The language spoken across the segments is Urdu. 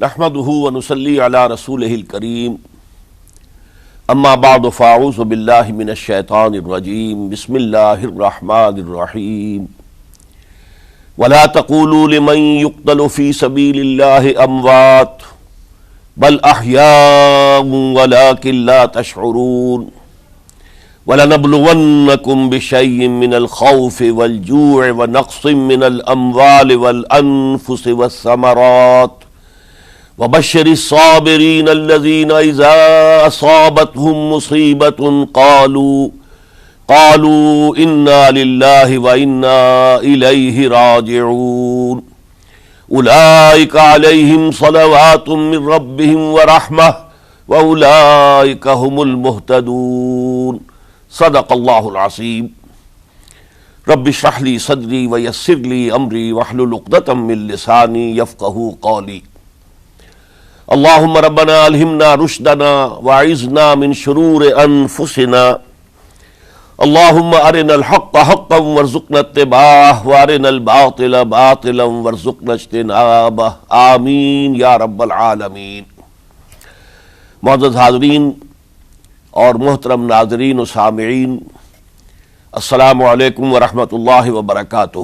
نحمده ونصلي على رسوله الكريم اما بعد فاعوذ بالله من الشيطان الرجيم بسم الله الرحمن الرحيم ولا تقولوا لمن يقتل في سبيل الله اموات بل احياء ولكن لا تشعرون وَلَنَبْلُوَنَّكُمْ بِشَيْءٍ مِّنَ الْخَوْفِ وَالْجُوعِ وَنَقْصٍ مِّنَ الْأَمْوَالِ وَالْأَنفُسِ وَالثَّمَرَاتِ وَبَشِّرِ الصَّابِرِينَ الَّذِينَ إِذَا أَصَابَتْهُم مُّصِيبَةٌ قَالُوا إِنَّا لِلَّهِ وَإِنَّا إِلَيْهِ رَاجِعُونَ أُولَٰئِكَ عَلَيْهِمْ صَلَوَاتٌ مِّن رَّبِّهِمْ وَرَحْمَةٌ وَأُولَٰئِكَ هُمُ الْمُهْتَدُونَ صدق اللہ العظیم۔ رب اشرح لی صدری ویسر لی امری واحلل عقدۃ من لسانی یفقہوا قولی۔ اللہم ربنا الہمنا رشدنا واعذنا من شرور انفسنا، اللہم ارنا الحق حقا وارزقنا اتباعہ وارنا الباطل باطلا وارزقنا اجتنابہ، آمین یا رب العالمین۔ معزز حاضرین اور محترم ناظرین و سامعین، السلام علیکم ورحمۃ اللہ وبرکاتہ۔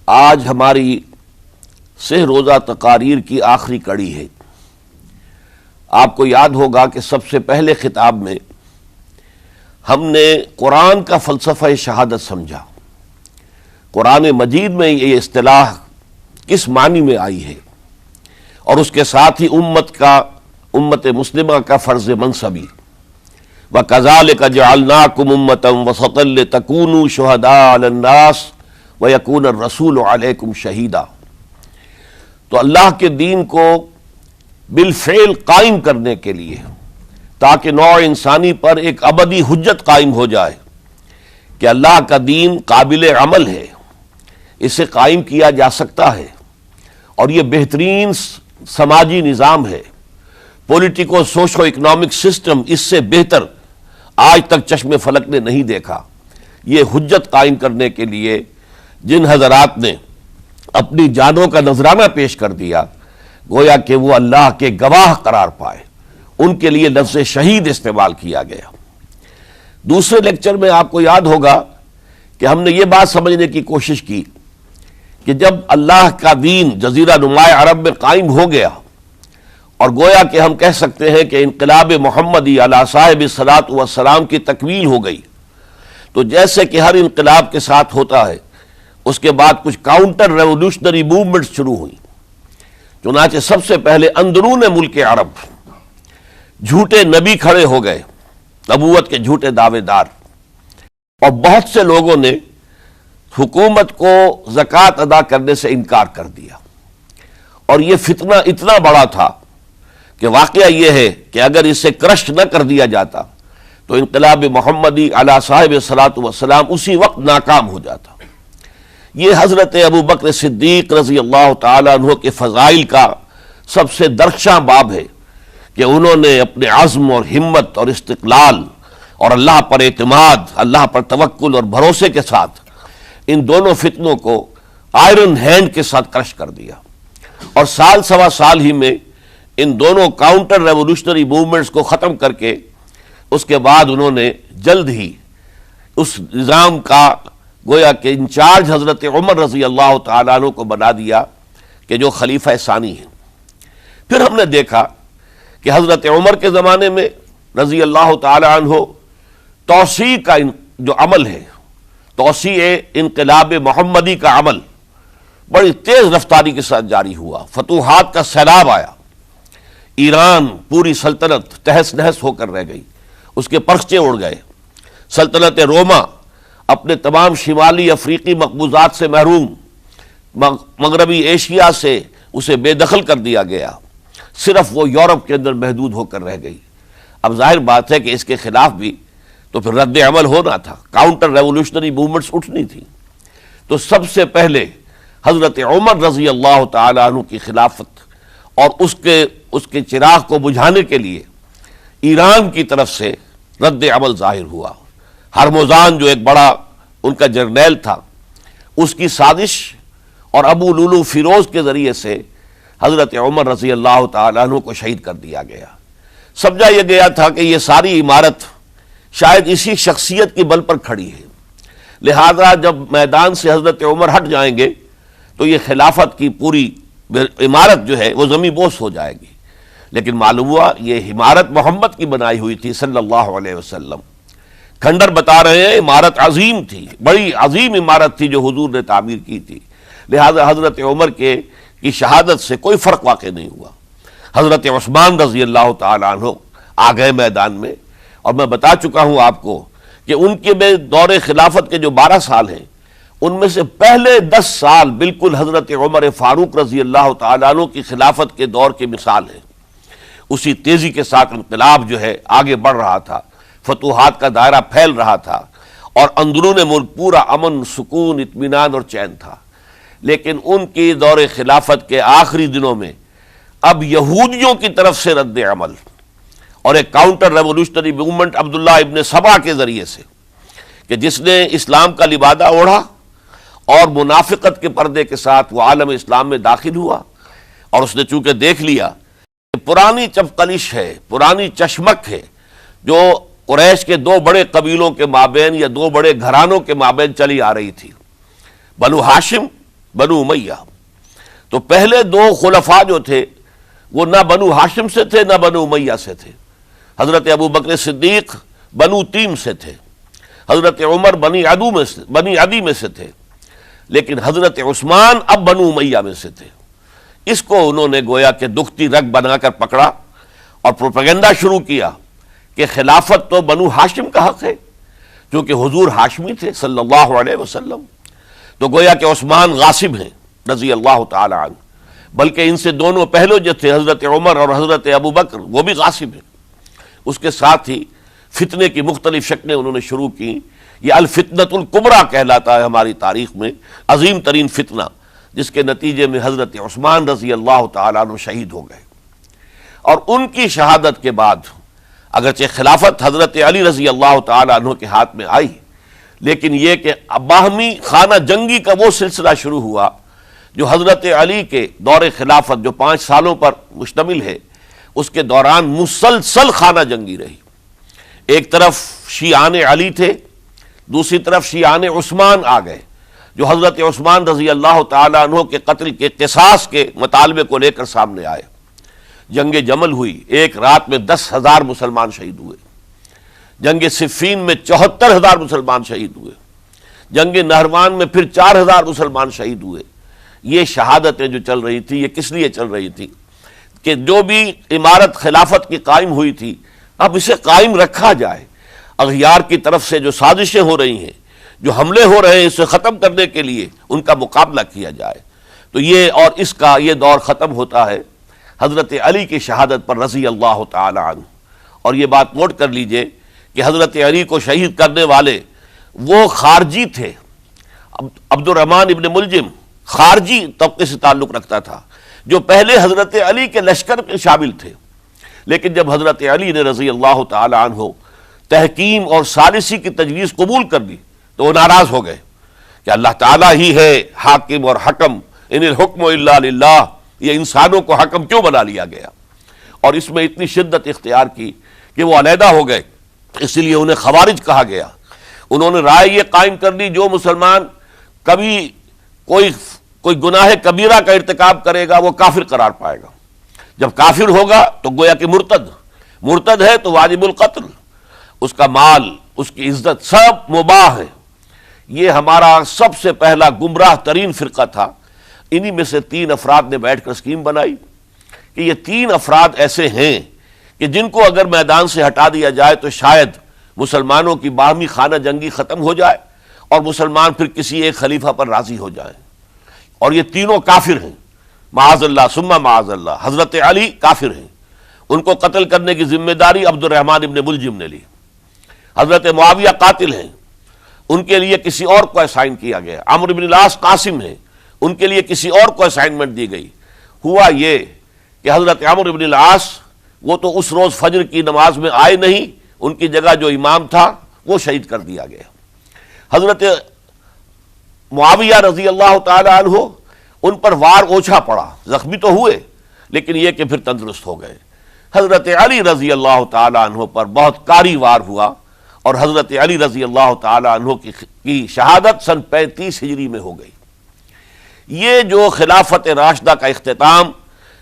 آج ہماری سہ روزہ تقاریر کی آخری کڑی ہے۔ آپ کو یاد ہوگا کہ سب سے پہلے خطاب میں ہم نے قرآن کا فلسفہ شہادت سمجھا، قرآن مجید میں یہ اصطلاح کس معنی میں آئی ہے، اور اس کے ساتھ ہی امت مسلمہ کا فرض منصبی، وَكَذَلِكَ جَعَلْنَاكُمْ أُمَّةً وَسَطًا لِتَكُونُوا شُهَدَاءَ عَلَى النَّاسِ وَيَكُونَ الرَّسُولُ عَلَيْكُمْ شَهِيدًا۔ تو اللہ کے دین کو بالفعل قائم کرنے کے لیے، تاکہ نوع انسانی پر ایک ابدی حجت قائم ہو جائے کہ اللہ کا دین قابل عمل ہے، اسے قائم کیا جا سکتا ہے، اور یہ بہترین سماجی نظام ہے، پولیٹیکو سوشو اکنامک سسٹم اس سے بہتر آج تک چشم فلک نے نہیں دیکھا۔ یہ حجت قائم کرنے کے لیے جن حضرات نے اپنی جانوں کا نذرانہ پیش کر دیا، گویا کہ وہ اللہ کے گواہ قرار پائے، ان کے لیے لفظ شہید استعمال کیا گیا۔ دوسرے لیکچر میں آپ کو یاد ہوگا کہ ہم نے یہ بات سمجھنے کی کوشش کی کہ جب اللہ کا دین جزیرہ نماء عرب میں قائم ہو گیا، اور گویا کہ ہم کہہ سکتے ہیں کہ انقلاب محمدی علی صاحب الصلاۃ والسلام کی تکمیل ہو گئی، تو جیسے کہ ہر انقلاب کے ساتھ ہوتا ہے، اس کے بعد کچھ کاؤنٹر ریولوشنری موومنٹس شروع ہوئی۔ چنانچہ سب سے پہلے اندرون ملک عرب جھوٹے نبی کھڑے ہو گئے، نبوت کے جھوٹے دعوے دار، اور بہت سے لوگوں نے حکومت کو زکوٰۃ ادا کرنے سے انکار کر دیا، اور یہ فتنہ اتنا بڑا تھا کہ واقعہ یہ ہے کہ اگر اسے کرش نہ کر دیا جاتا تو انقلاب محمدی علی صاحب الصلاۃ والسلام اسی وقت ناکام ہو جاتا۔ یہ حضرت ابو بکر صدیق رضی اللہ تعالیٰ عنہ کے فضائل کا سب سے درخشاں باب ہے کہ انہوں نے اپنے عزم اور ہمت اور استقلال اور اللہ پر اعتماد، اللہ پر توکل اور بھروسے کے ساتھ ان دونوں فتنوں کو آئرن ہینڈ کے ساتھ کرش کر دیا، اور سال سوا سال ہی میں ان دونوں کاؤنٹر ریولوشنری موومنٹس کو ختم کر کے اس کے بعد انہوں نے جلد ہی اس نظام کا گویا کہ انچارج حضرت عمر رضی اللہ تعالیٰ عنہ کو بنا دیا کہ جو خلیفہ ثانی ہیں۔ پھر ہم نے دیکھا کہ حضرت عمر کے زمانے میں رضی اللہ تعالیٰ عنہ توسیع کا جو عمل ہے، توسیع انقلاب محمدی کا عمل بڑی تیز رفتاری کے ساتھ جاری ہوا، فتوحات کا سیلاب آیا، ایران پوری سلطنت تہس نہس ہو کر رہ گئی، اس کے پرچے اڑ گئے، سلطنت روما اپنے تمام شمالی افریقی مقبوضات سے محروم، مغربی ایشیا سے اسے بے دخل کر دیا گیا، صرف وہ یورپ کے اندر محدود ہو کر رہ گئی۔ اب ظاہر بات ہے کہ اس کے خلاف بھی تو پھر رد عمل ہونا تھا، کاؤنٹر ریولوشنری موومنٹس اٹھنی تھی۔ تو سب سے پہلے حضرت عمر رضی اللہ تعالیٰ عنہ کی خلافت اور اس کے چراغ کو بجھانے کے لیے ایران کی طرف سے رد عمل ظاہر ہوا۔ ہرموزان جو ایک بڑا ان کا جرنیل تھا، اس کی سازش اور ابو لولو فیروز کے ذریعے سے حضرت عمر رضی اللہ تعالیٰ عنہ کو شہید کر دیا گیا۔ سمجھا یہ گیا تھا کہ یہ ساری عمارت شاید اسی شخصیت کی بل پر کھڑی ہے، لہذا جب میدان سے حضرت عمر ہٹ جائیں گے تو یہ خلافت کی پوری عمارت جو ہے وہ زمیں بوس ہو جائے گی۔ لیکن معلوم ہوا یہ عمارت محمد کی بنائی ہوئی تھی صلی اللہ علیہ وسلم۔ کھنڈر بتا رہے ہیں عمارت عظیم تھی، بڑی عظیم عمارت تھی جو حضور نے تعمیر کی تھی، لہذا حضرت عمر کی شہادت سے کوئی فرق واقع نہیں ہوا۔ حضرت عثمان رضی اللہ تعالیٰ عنہ آ گئے میدان میں، اور میں بتا چکا ہوں آپ کو کہ ان کے دور خلافت کے جو 12 سال ہیں ان میں سے پہلے 10 سال بالکل حضرت عمر فاروق رضی اللہ تعالیٰ عنہ کی خلافت کے دور کی مثال ہے۔ اسی تیزی کے ساتھ انقلاب جو ہے آگے بڑھ رہا تھا، فتوحات کا دائرہ پھیل رہا تھا، اور اندرون ملک پورا امن، سکون، اطمینان اور چین تھا۔ لیکن ان کی دور خلافت کے آخری دنوں میں اب یہودیوں کی طرف سے رد عمل اور ایک کاؤنٹر ریولوشنری موومنٹ عبداللہ ابن سبا کے ذریعے سے، کہ جس نے اسلام کا لبادہ اوڑھا اور منافقت کے پردے کے ساتھ وہ عالم اسلام میں داخل ہوا، اور اس نے چونکہ دیکھ لیا کہ پرانی چپقلش ہے، پرانی چشمک ہے جو قریش کے 2 بڑے قبیلوں کے مابین یا 2 بڑے گھرانوں کے مابین چلی آ رہی تھی، بنو ہاشم، بنو امیہ۔ تو پہلے 2 خلفاء جو تھے وہ نہ بنو ہاشم سے تھے نہ بنو امیہ سے تھے۔ حضرت ابو بکر صدیق بنو تیم سے تھے، حضرت عمر بنی عدی میں سے تھے، لیکن حضرت عثمان اب بنو امیہ میں سے تھے۔ اس کو انہوں نے گویا کہ دکھتی رگ بنا کر پکڑا اور پروپیگنڈا شروع کیا کہ خلافت تو بنو ہاشم کا حق ہے، کیونکہ حضور ہاشمی تھے صلی اللہ علیہ وسلم، تو گویا کہ عثمان غاصب ہیں رضی اللہ تعالی عنہ، بلکہ ان سے دونوں پہلو جو تھے حضرت عمر اور حضرت ابو بکر وہ بھی غاصب ہیں۔ اس کے ساتھ ہی فتنے کی مختلف شکلیں انہوں نے شروع کی۔ یہ الفتنۃ الکبریٰ کہلاتا ہے ہماری تاریخ میں، عظیم ترین فتنہ، جس کے نتیجے میں حضرت عثمان رضی اللہ تعالیٰ عنہ شہید ہو گئے۔ اور ان کی شہادت کے بعد اگرچہ خلافت حضرت علی رضی اللہ تعالیٰ عنہ کے ہاتھ میں آئی، لیکن یہ کہ باہمی خانہ جنگی کا وہ سلسلہ شروع ہوا جو حضرت علی کے دور خلافت جو 5 سالوں پر مشتمل ہے، اس کے دوران مسلسل خانہ جنگی رہی۔ ایک طرف شیعان علی تھے، دوسری طرف شیعان عثمان آ گئے، جو حضرت عثمان رضی اللہ تعالیٰ عنہ کے قتل کے قصاص کے مطالبے کو لے کر سامنے آئے۔ جنگ جمل ہوئی، ایک رات میں 10,000 مسلمان شہید ہوئے۔ جنگ صفین میں 74,000 مسلمان شہید ہوئے۔ جنگ نہروان میں پھر 4,000 مسلمان شہید ہوئے۔ یہ شہادتیں جو چل رہی تھی، یہ کس لیے چل رہی تھی کہ جو بھی عمارت خلافت کی قائم ہوئی تھی اب اسے قائم رکھا جائے، اغیار کی طرف سے جو سازشیں ہو رہی ہیں، جو حملے ہو رہے ہیں، اسے ختم کرنے کے لیے ان کا مقابلہ کیا جائے۔ تو یہ اور اس کا یہ دور ختم ہوتا ہے حضرت علی کی شہادت پر رضی اللہ تعالی عنہ۔ اور یہ بات نوٹ کر لیجئے کہ حضرت علی کو شہید کرنے والے وہ خارجی تھے۔ عبد الرحمن ابن ملجم خارجی طبقے سے تعلق رکھتا تھا، جو پہلے حضرت علی کے لشکر میں شامل تھے، لیکن جب حضرت علی نے رضی اللہ تعالی عنہ تحکیم اور ثالثی کی تجویز قبول کر دی تو وہ ناراض ہو گئے کہ اللہ تعالیٰ ہی ہے حاکم اور حکم، ان الحکم الا للہ، یہ انسانوں کو حکم کیوں بنا لیا گیا؟ اور اس میں اتنی شدت اختیار کی کہ وہ علیحدہ ہو گئے، اس لیے انہیں خوارج کہا گیا۔ انہوں نے رائے یہ قائم کر دی جو مسلمان کبھی کوئی گناہ کبیرہ کا ارتکاب کرے گا وہ کافر قرار پائے گا، جب کافر ہوگا تو گویا کہ مرتد ہے تو واجب القتل، اس کا مال، اس کی عزت سب مباح ہے۔ یہ ہمارا سب سے پہلا گمراہ ترین فرقہ تھا۔ انہی میں سے 3 افراد نے بیٹھ کر اسکیم بنائی کہ یہ 3 افراد ایسے ہیں کہ جن کو اگر میدان سے ہٹا دیا جائے تو شاید مسلمانوں کی باہمی خانہ جنگی ختم ہو جائے اور مسلمان پھر کسی ایک خلیفہ پر راضی ہو جائیں۔ اور یہ تینوں کافر ہیں، معاذ اللہ ثم معاذ اللہ۔ حضرت علی کافر ہیں، ان کو قتل کرنے کی ذمہ داری عبد الرحمن ابن ملجم نے لی۔ حضرت معاویہ قاتل ہیں، ان کے لیے کسی اور کو اسائن کیا گیا۔ عمرو بن العاص قاسم ہیں، ان کے لیے کسی اور کو اسائنمنٹ دی گئی۔ ہوا یہ کہ حضرت عمرو بن العاص وہ تو اس روز فجر کی نماز میں آئے نہیں، ان کی جگہ جو امام تھا وہ شہید کر دیا گیا۔ حضرت معاویہ رضی اللہ تعالی عنہ ان پر وار اوچھا پڑا، زخمی تو ہوئے لیکن یہ کہ پھر تندرست ہو گئے۔ حضرت علی رضی اللہ تعالی عنہ پر بہت کاری وار ہوا اور حضرت علی رضی اللہ تعالی عنہ کی شہادت سن 35 ہجری میں ہو گئی۔ یہ جو خلافت راشدہ کا اختتام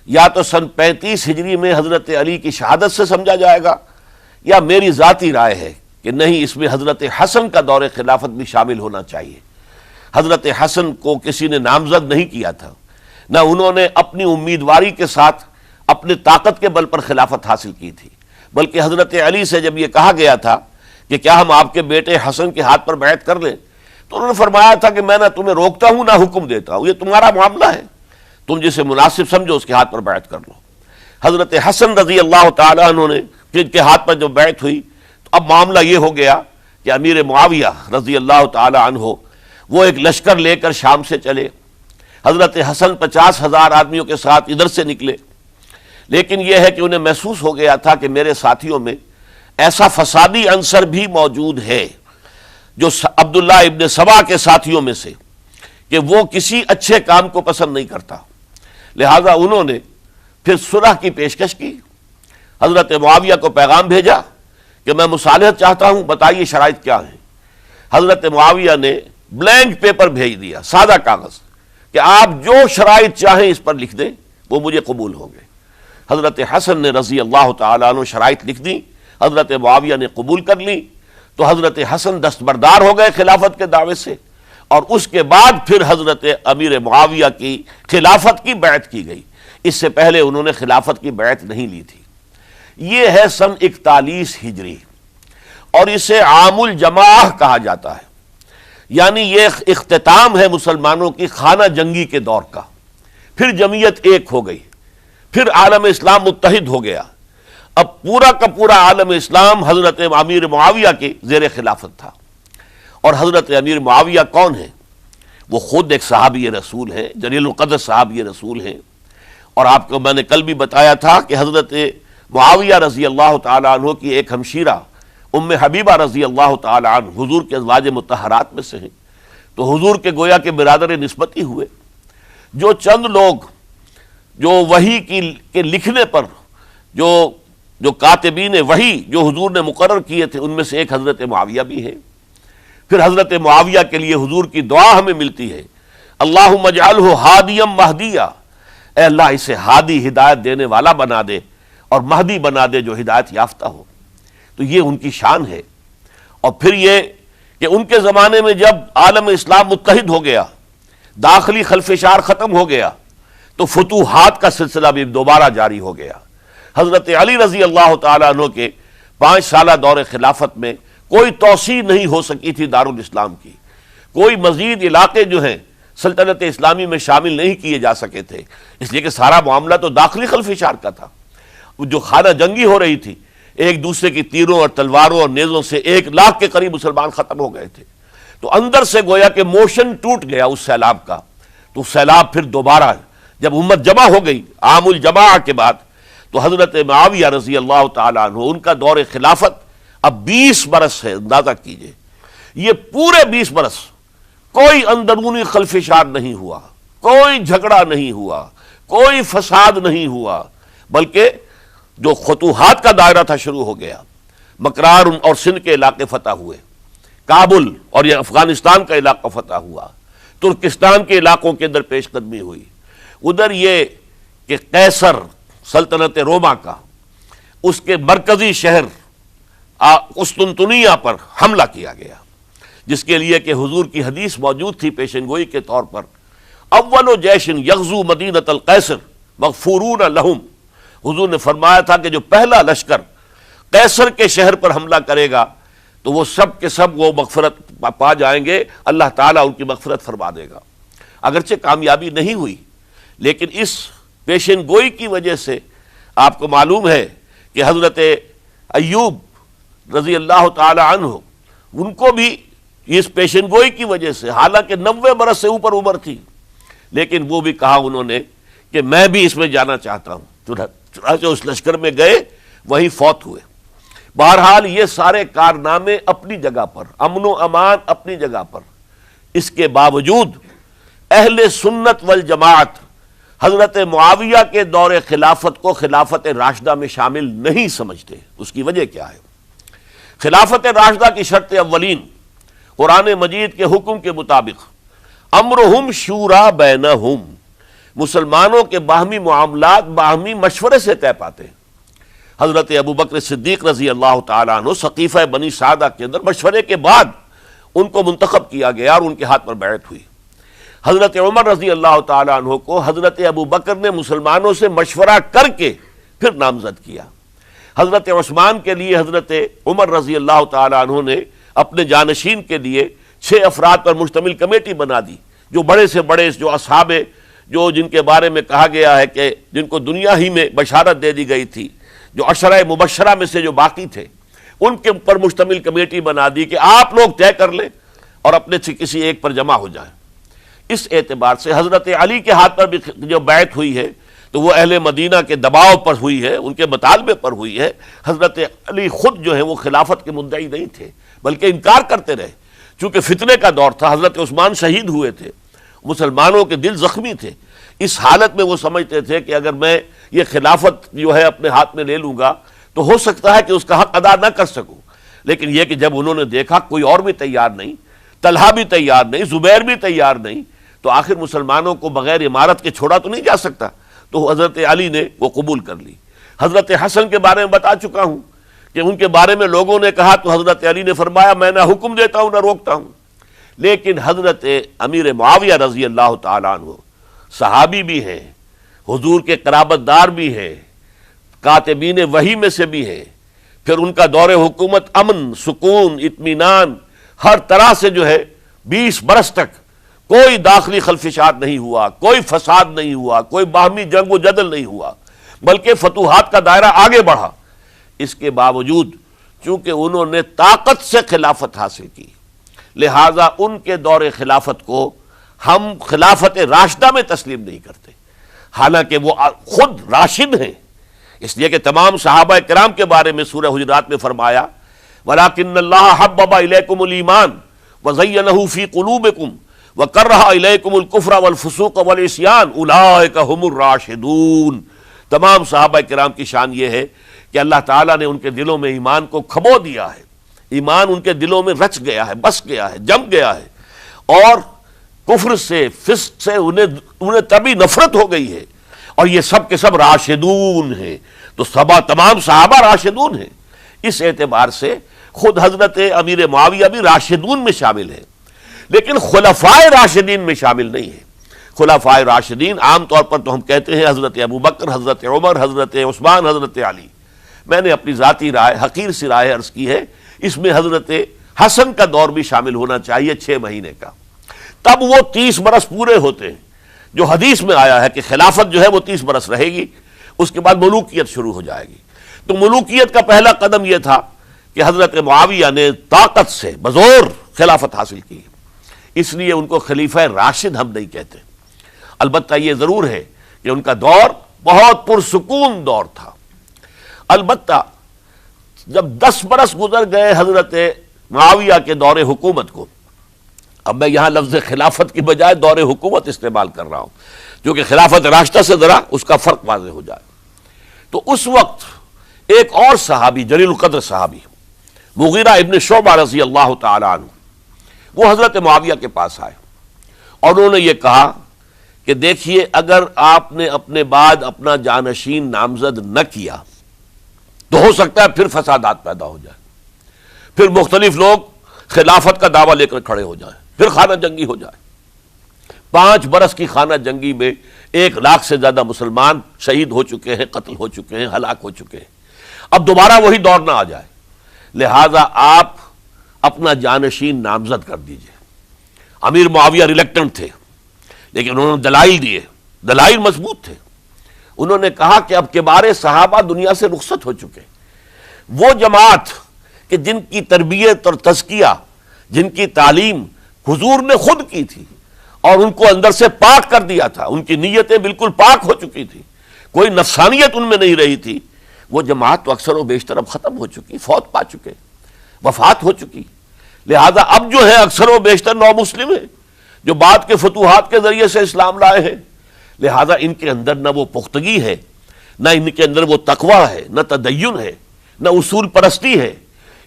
یا تو سن 35 ہجری میں حضرت علی کی شہادت سے سمجھا جائے گا، یا میری ذاتی رائے ہے کہ نہیں، اس میں حضرت حسن کا دور خلافت بھی شامل ہونا چاہیے۔ حضرت حسن کو کسی نے نامزد نہیں کیا تھا، نہ انہوں نے اپنی امیدواری کے ساتھ اپنے طاقت کے بل پر خلافت حاصل کی تھی، بلکہ حضرت علی سے جب یہ کہا گیا تھا کہ کیا ہم آپ کے بیٹے حسن کے ہاتھ پر بیعت کر لیں، تو انہوں نے فرمایا تھا کہ میں نہ تمہیں روکتا ہوں نہ حکم دیتا ہوں، یہ تمہارا معاملہ ہے، تم جسے مناسب سمجھو اس کے ہاتھ پر بیعت کر لو۔ حضرت حسن رضی اللہ تعالیٰ عنہ نے جن کے ہاتھ پر جو بیعت ہوئی، تو اب معاملہ یہ ہو گیا کہ امیر معاویہ رضی اللہ تعالیٰ عنہ وہ ایک لشکر لے کر شام سے چلے۔ حضرت حسن 50,000 آدمیوں کے ساتھ ادھر سے نکلے، لیکن یہ ہے کہ انہیں محسوس ہو گیا تھا کہ میرے ساتھیوں میں ایسا فسادی عنصر بھی موجود ہے جو عبداللہ ابن سبا کے ساتھیوں میں سے، کہ وہ کسی اچھے کام کو پسند نہیں کرتا، لہذا انہوں نے پھر صلح کی پیشکش کی۔ حضرت معاویہ کو پیغام بھیجا کہ میں مصالحت چاہتا ہوں، بتائیے شرائط کیا ہیں۔ حضرت معاویہ نے بلینک پیپر بھیج دیا، سادہ کاغذ، کہ آپ جو شرائط چاہیں اس پر لکھ دیں، وہ مجھے قبول ہوں گے۔ حضرت حسن نے رضی اللہ تعالیٰ عنہ شرائط لکھ دی، حضرت معاویہ نے قبول کر لی، تو حضرت حسن دستبردار ہو گئے خلافت کے دعوے سے، اور اس کے بعد پھر حضرت امیر معاویہ کی خلافت کی بیعت کی گئی۔ اس سے پہلے انہوں نے خلافت کی بیعت نہیں لی تھی۔ یہ ہے سن 41 ہجری، اور اسے عام الجماع کہا جاتا ہے، یعنی یہ اختتام ہے مسلمانوں کی خانہ جنگی کے دور کا۔ پھر جمعیت ایک ہو گئی، پھر عالم اسلام متحد ہو گیا۔ اب پورا کا پورا عالم اسلام حضرت امیر معاویہ کے زیر خلافت تھا۔ اور حضرت امیر معاویہ کون ہیں؟ وہ خود ایک صحابی رسول ہیں، جلیل القدر صحابی رسول ہیں، اور آپ کو میں نے کل بھی بتایا تھا کہ حضرت معاویہ رضی اللہ تعالیٰ عنہ کی ایک ہمشیرہ ام حبیبہ رضی اللہ تعالیٰ عنہ حضور کے ازواج مطہرات میں سے ہیں، تو حضور کے گویا کے برادر نسبتی ہوئے۔ جو چند لوگ جو وحی کے لکھنے پر جو کاتبین وحی جو حضور نے مقرر کیے تھے، ان میں سے ایک حضرت معاویہ بھی ہے۔ پھر حضرت معاویہ کے لیے حضور کی دعا ہمیں ملتی ہے، اللہم اجعلہ ہادیا مہدیا، اے اللہ اسے ہادی ہدایت دینے والا بنا دے اور مہدی بنا دے جو ہدایت یافتہ ہو۔ تو یہ ان کی شان ہے۔ اور پھر یہ کہ ان کے زمانے میں جب عالم اسلام متحد ہو گیا، داخلی خلفشار ختم ہو گیا، تو فتوحات کا سلسلہ بھی دوبارہ جاری ہو گیا۔ حضرت علی رضی اللہ تعالیٰ عنہ کے 5 سالہ دور خلافت میں کوئی توسیع نہیں ہو سکی تھی دارالاسلام کی، کوئی مزید علاقے جو ہیں سلطنت اسلامی میں شامل نہیں کیے جا سکے تھے، اس لیے کہ سارا معاملہ تو داخلی خلفشار کا تھا۔ جو خانہ جنگی ہو رہی تھی، ایک دوسرے کی تیروں اور تلواروں اور نیزوں سے 1 لاکھ کے قریب مسلمان ختم ہو گئے تھے، تو اندر سے گویا کہ موشن ٹوٹ گیا اس سیلاب کا۔ تو سیلاب پھر دوبارہ جب امت جمع ہو گئی عام الجماع کے بعد، تو حضرت معاویہ رضی اللہ تعالیٰ عنہ ان کا دور خلافت اب 20 برس ہے، اندازہ کیجئے۔ یہ پورے 20 برس کوئی اندرونی خلفشار نہیں ہوا، کوئی جھگڑا نہیں ہوا، کوئی فساد نہیں ہوا، بلکہ جو فتوحات کا دائرہ تھا شروع ہو گیا۔ مکران اور سندھ کے علاقے فتح ہوئے، کابل اور یہ افغانستان کا علاقہ فتح ہوا، ترکستان کے علاقوں کے اندر پیش قدمی ہوئی۔ ادھر یہ کہ قیصر سلطنت روما کا اس کے مرکزی شہر قسطنطنیہ پر حملہ کیا گیا، جس کے لیے کہ حضور کی حدیث موجود تھی پیشن گوئی کے طور پر، اول جیش یغزو مدینۃ القیصر مغفورون لہم۔ حضور نے فرمایا تھا کہ جو پہلا لشکر قیصر کے شہر پر حملہ کرے گا تو وہ سب کے سب وہ مغفرت پا جائیں گے، اللہ تعالیٰ ان کی مغفرت فرما دے گا۔ اگرچہ کامیابی نہیں ہوئی، لیکن اس پیشن گوئی کی وجہ سے آپ کو معلوم ہے کہ حضرت ایوب رضی اللہ تعالی عنہ ان کو بھی اس پیشن گوئی کی وجہ سے، حالانکہ 90 برس سے اوپر عمر تھی، لیکن وہ بھی کہا انہوں نے کہ میں بھی اس میں جانا چاہتا ہوں، چنانچہ اس لشکر میں گئے، وہیں فوت ہوئے۔ بہرحال یہ سارے کارنامے اپنی جگہ پر، امن و امان اپنی جگہ پر، اس کے باوجود اہل سنت والجماعت حضرت معاویہ کے دور خلافت کو خلافت راشدہ میں شامل نہیں سمجھتے. اس کی وجہ کیا ہے؟ خلافت راشدہ کی شرط اولین قرآن مجید کے حکم کے مطابق امرہم شورا بینہم، مسلمانوں کے باہمی معاملات باہمی مشورے سے طے پاتے ہیں. حضرت ابوبکر صدیق رضی اللہ تعالیٰ عنہ سقیفہ بنی سعدہ کے اندر مشورے کے بعد ان کو منتخب کیا گیا اور ان کے ہاتھ پر بیعت ہوئی. حضرت عمر رضی اللہ تعالیٰ عنہ کو حضرت ابوبکر نے مسلمانوں سے مشورہ کر کے پھر نامزد کیا. حضرت عثمان کے لیے حضرت عمر رضی اللہ تعالیٰ عنہ نے اپنے جانشین کے لیے 6 افراد پر مشتمل کمیٹی بنا دی، جو بڑے سے بڑے جو اصحاب جو جن کے بارے میں کہا گیا ہے کہ جن کو دنیا ہی میں بشارت دے دی گئی تھی، جو عشرہ مبشرہ میں سے جو باقی تھے، ان کے اوپر مشتمل کمیٹی بنا دی کہ آپ لوگ طے کر لیں اور اپنے سے کسی ایک پر جمع ہو جائیں. اس اعتبار سے حضرت علی کے ہاتھ پر بھی جو بیعت ہوئی ہے تو وہ اہل مدینہ کے دباؤ پر ہوئی ہے، ان کے مطالبے پر ہوئی ہے. حضرت علی خود جو ہے وہ خلافت کے مدعی نہیں تھے بلکہ انکار کرتے رہے، چونکہ فتنے کا دور تھا. حضرت عثمان شہید ہوئے تھے، مسلمانوں کے دل زخمی تھے. اس حالت میں وہ سمجھتے تھے کہ اگر میں یہ خلافت جو ہے اپنے ہاتھ میں لے لوں گا تو ہو سکتا ہے کہ اس کا حق ادا نہ کر سکوں. لیکن یہ کہ جب انہوں نے دیکھا کوئی اور بھی تیار نہیں، طلحہ بھی تیار نہیں، زبیر بھی تیار نہیں، تو آخر مسلمانوں کو بغیر امارت کے چھوڑا تو نہیں جا سکتا. تو حضرت علی نے وہ قبول کر لی. حضرت حسن کے بارے میں بتا چکا ہوں کہ ان کے بارے میں لوگوں نے کہا تو حضرت علی نے فرمایا میں نہ حکم دیتا ہوں نہ روکتا ہوں. لیکن حضرت امیر معاویہ رضی اللہ تعالیٰ عنہ صحابی بھی ہیں، حضور کے قرابت دار بھی ہیں، کاتبین وحی میں سے بھی ہیں. پھر ان کا دور حکومت امن، سکون، اطمینان ہر طرح سے جو ہے 20 برس تک کوئی داخلی خلفشات نہیں ہوا، کوئی فساد نہیں ہوا، کوئی باہمی جنگ و جدل نہیں ہوا، بلکہ فتوحات کا دائرہ آگے بڑھا. اس کے باوجود چونکہ انہوں نے طاقت سے خلافت حاصل کی، لہذا ان کے دور خلافت کو ہم خلافت راشدہ میں تسلیم نہیں کرتے، حالانکہ وہ خود راشد ہیں. اس لیے کہ تمام صحابہ کرام کے بارے میں سورہ حجرات میں فرمایا وَلَكِنَّ اللَّهَ حَبَّبَ إِلَيْكُمُ الْإِيمَانَ وَزَيَّنَهُ فِي قُلُوبِكُمْ وَكَرَّهَ إِلَيْكُمُ الْكُفْرَ وَالْفُسُوقَ وَالْعِصْيَانَ أُولَٰئِكَ هُمُ الرَّاشِدُونَ. تمام صحابہ کرام کی شان یہ ہے کہ اللہ تعالیٰ نے ان کے دلوں میں ایمان کو کھبو دیا ہے، ایمان ان کے دلوں میں رچ گیا ہے، بس گیا ہے، جم گیا ہے، اور کفر سے، فسق سے انہیں تبھی نفرت ہو گئی ہے. اور یہ سب کے سب راشدون ہیں. تو تمام صحابہ راشدون ہیں. اس اعتبار سے خود حضرت امیر معاویہ بھی راشدون میں شامل ہیں، لیکن خلفائے راشدین میں شامل نہیں ہیں. خلفائے راشدین عام طور پر تو ہم کہتے ہیں حضرت ابوبکر، حضرت عمر، حضرت عثمان، حضرت علی. میں نے اپنی ذاتی رائے، حقیر سی رائے عرض کی ہے، اس میں حضرت حسن کا دور بھی شامل ہونا چاہیے 6 مہینے کا. تب وہ 30 برس پورے ہوتے ہیں. جو حدیث میں آیا ہے کہ خلافت جو ہے وہ 30 برس رہے گی، اس کے بعد ملوکیت شروع ہو جائے گی. تو ملوکیت کا پہلا قدم یہ تھا کہ حضرت معاویہ نے طاقت سے بزور خلافت حاصل کی. اس لیے ان کو خلیفہ راشد ہم نہیں کہتے. البتہ یہ ضرور ہے کہ ان کا دور بہت پرسکون دور تھا. البتہ جب 10 برس گزر گئے حضرت معاویہ کے دور حکومت کو، اب میں یہاں لفظ خلافت کی بجائے دور حکومت استعمال کر رہا ہوں جو کہ خلافت راشدہ سے ذرا اس کا فرق واضح ہو جائے. تو اس وقت ایک اور صحابی، جلیل القدر صحابی مغیرہ ابن شعبہ رضی اللہ تعالی عنہ، وہ حضرت معاویہ کے پاس آئے اور انہوں نے یہ کہا کہ دیکھیے اگر آپ نے اپنے بعد اپنا جانشین نامزد نہ کیا تو ہو سکتا ہے پھر فسادات پیدا ہو جائے، پھر مختلف لوگ خلافت کا دعویٰ لے کر کھڑے ہو جائیں، پھر خانہ جنگی ہو جائے. 5 برس کی خانہ جنگی میں 1 لاکھ سے زیادہ مسلمان شہید ہو چکے ہیں، قتل ہو چکے ہیں، ہلاک ہو چکے ہیں. اب دوبارہ وہی دور نہ آ جائے، لہذا آپ اپنا جانشین نامزد کر دیجئے. امیر معاویہ ریلیکٹنٹ تھے، لیکن انہوں نے دلائل دیے، دلائل مضبوط تھے. انہوں نے کہا کہ اب کبار صحابہ دنیا سے رخصت ہو چکے، وہ جماعت کہ جن کی تربیت اور تزکیہ، جن کی تعلیم حضور نے خود کی تھی اور ان کو اندر سے پاک کر دیا تھا، ان کی نیتیں بالکل پاک ہو چکی تھی، کوئی نفسانیت ان میں نہیں رہی تھی، وہ جماعت تو اکثر و بیشتر اب ختم ہو چکی، فوت پا چکے، وفات ہو چکی. لہذا اب جو ہے اکثر و بیشتر نو مسلم ہیں. جو بعد کے فتوحات کے ذریعے سے اسلام لائے ہیں، لہذا ان کے اندر نہ وہ پختگی ہے، نہ ان کے اندر وہ تقویٰ ہے، نہ تدین ہے، نہ اصول پرستی ہے۔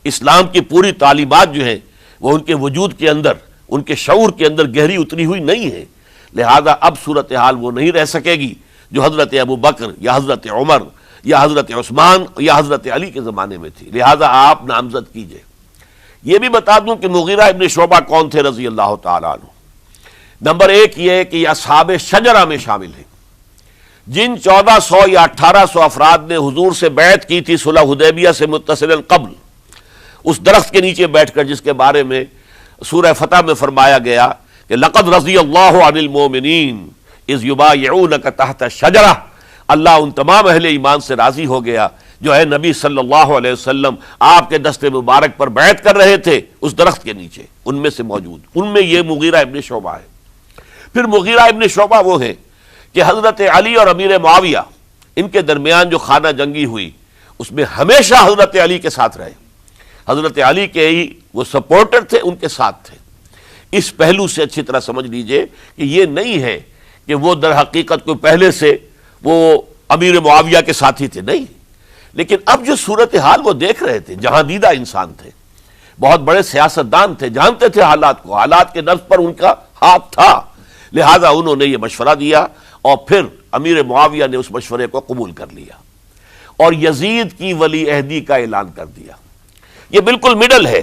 اسلام کی پوری تعلیمات جو ہیں وہ ان کے وجود کے اندر، ان کے شعور کے اندر گہری اتری ہوئی نہیں ہے، لہذا اب صورتحال وہ نہیں رہ سکے گی جو حضرت ابو بکر یا حضرت عمر یا حضرت عثمان یا حضرت علی کے زمانے میں تھی، لہذا آپ نامزد کیجئے۔ یہ بھی بتا دوں کہ مغیرہ ابن شعبہ کون تھے رضی اللہ تعالیٰ عنہ۔ نمبر ایک یہ کہ یہ اصحاب شجرہ میں شامل ہیں، جن 1400 یا 1800 افراد نے حضور سے بیعت کی تھی صلح حدیبیہ سے متصل قبل، اس درخت کے نیچے بیٹھ کر، جس کے بارے میں سورہ فتح میں فرمایا گیا کہ لقد رضی اللہ عن المؤمنین اذ یبایعونک تحت الشجرہ، اللہ ان تمام اہل ایمان سے راضی ہو گیا جو ہے نبی صلی اللہ علیہ وسلم آپ کے دست مبارک پر بیعت کر رہے تھے اس درخت کے نیچے، ان میں سے موجود، ان میں یہ مغیرہ ابن شعبہ ہے۔ پھر مغیرہ ابن شعبہ وہ ہیں کہ حضرت علی اور امیر معاویہ ان کے درمیان جو خانہ جنگی ہوئی اس میں ہمیشہ حضرت علی کے ساتھ رہے، حضرت علی کے ہی وہ سپورٹر تھے، ان کے ساتھ تھے۔ اس پہلو سے اچھی طرح سمجھ لیجئے کہ یہ نہیں ہے کہ وہ در حقیقت کو پہلے سے وہ امیر معاویہ کے ساتھی تھے، نہیں، لیکن اب جو صورتحال وہ دیکھ رہے تھے، جہاں دیدہ انسان تھے، بہت بڑے سیاستدان تھے، جانتے تھے حالات کو، حالات کے نبض پر ان کا ہاتھ تھا، لہذا انہوں نے یہ مشورہ دیا اور پھر امیر معاویہ نے اس مشورے کو قبول کر لیا اور یزید کی ولی عہدی کا اعلان کر دیا۔ یہ بالکل مڈل ہے،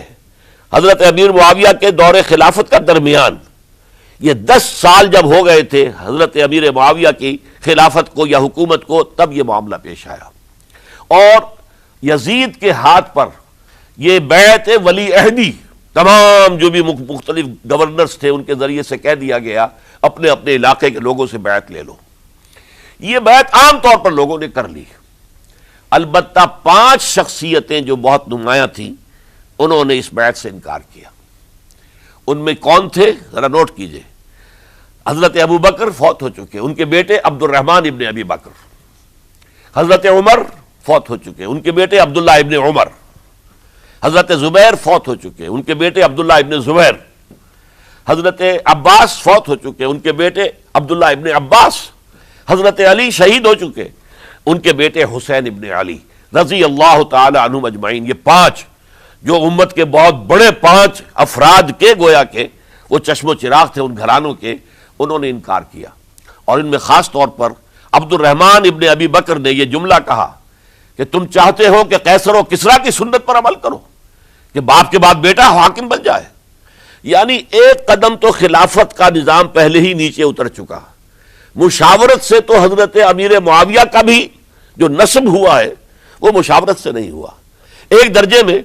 حضرت امیر معاویہ کے دور خلافت کا درمیان، یہ 10 سال جب ہو گئے تھے حضرت امیر معاویہ کی خلافت کو یا حکومت کو، تب یہ معاملہ پیش آیا اور یزید کے ہاتھ پر یہ بیعت ولی عہدی تمام جو بھی مختلف گورنرز تھے ان کے ذریعے سے کہہ دیا گیا اپنے اپنے علاقے کے لوگوں سے بیعت لے لو۔ یہ بیعت عام طور پر لوگوں نے کر لی، البتہ 5 شخصیتیں جو بہت نمایاں تھیں انہوں نے اس بیعت سے انکار کیا۔ ان میں کون تھے ذرا نوٹ کیجئے۔ حضرت ابو بکر فوت ہو چکے، ان کے بیٹے عبد الرحمن ابن ابی بکر۔ حضرت عمر فوت ہو چکے، ان کے بیٹے عبداللہ ابن عمر۔ حضرت زبیر فوت ہو چکے، ان کے بیٹے عبداللہ ابن زبیر۔ حضرت عباس فوت ہو چکے، ان کے بیٹے عبداللہ ابن عباس۔ حضرت علی شہید ہو چکے، ان کے بیٹے حسین ابن علی رضی اللہ تعالی عنہم اجمعین۔ یہ 5 جو امت کے بہت بڑے 5 افراد کے گویا کے وہ چشم و چراغ تھے ان گھرانوں کے، انہوں نے انکار کیا، اور ان میں خاص طور پر عبد الرحمن ابن ابی بکر نے یہ جملہ کہا کہ تم چاہتے ہو کہ قیصر و کسریٰ کی سنت پر عمل کرو کہ باپ کے بعد بیٹا حاکم بن جائے، یعنی ایک قدم تو خلافت کا نظام پہلے ہی نیچے اتر چکا۔ مشاورت سے تو حضرت امیر معاویہ کا بھی جو نسب ہوا ہے وہ مشاورت سے نہیں ہوا۔ ایک درجے میں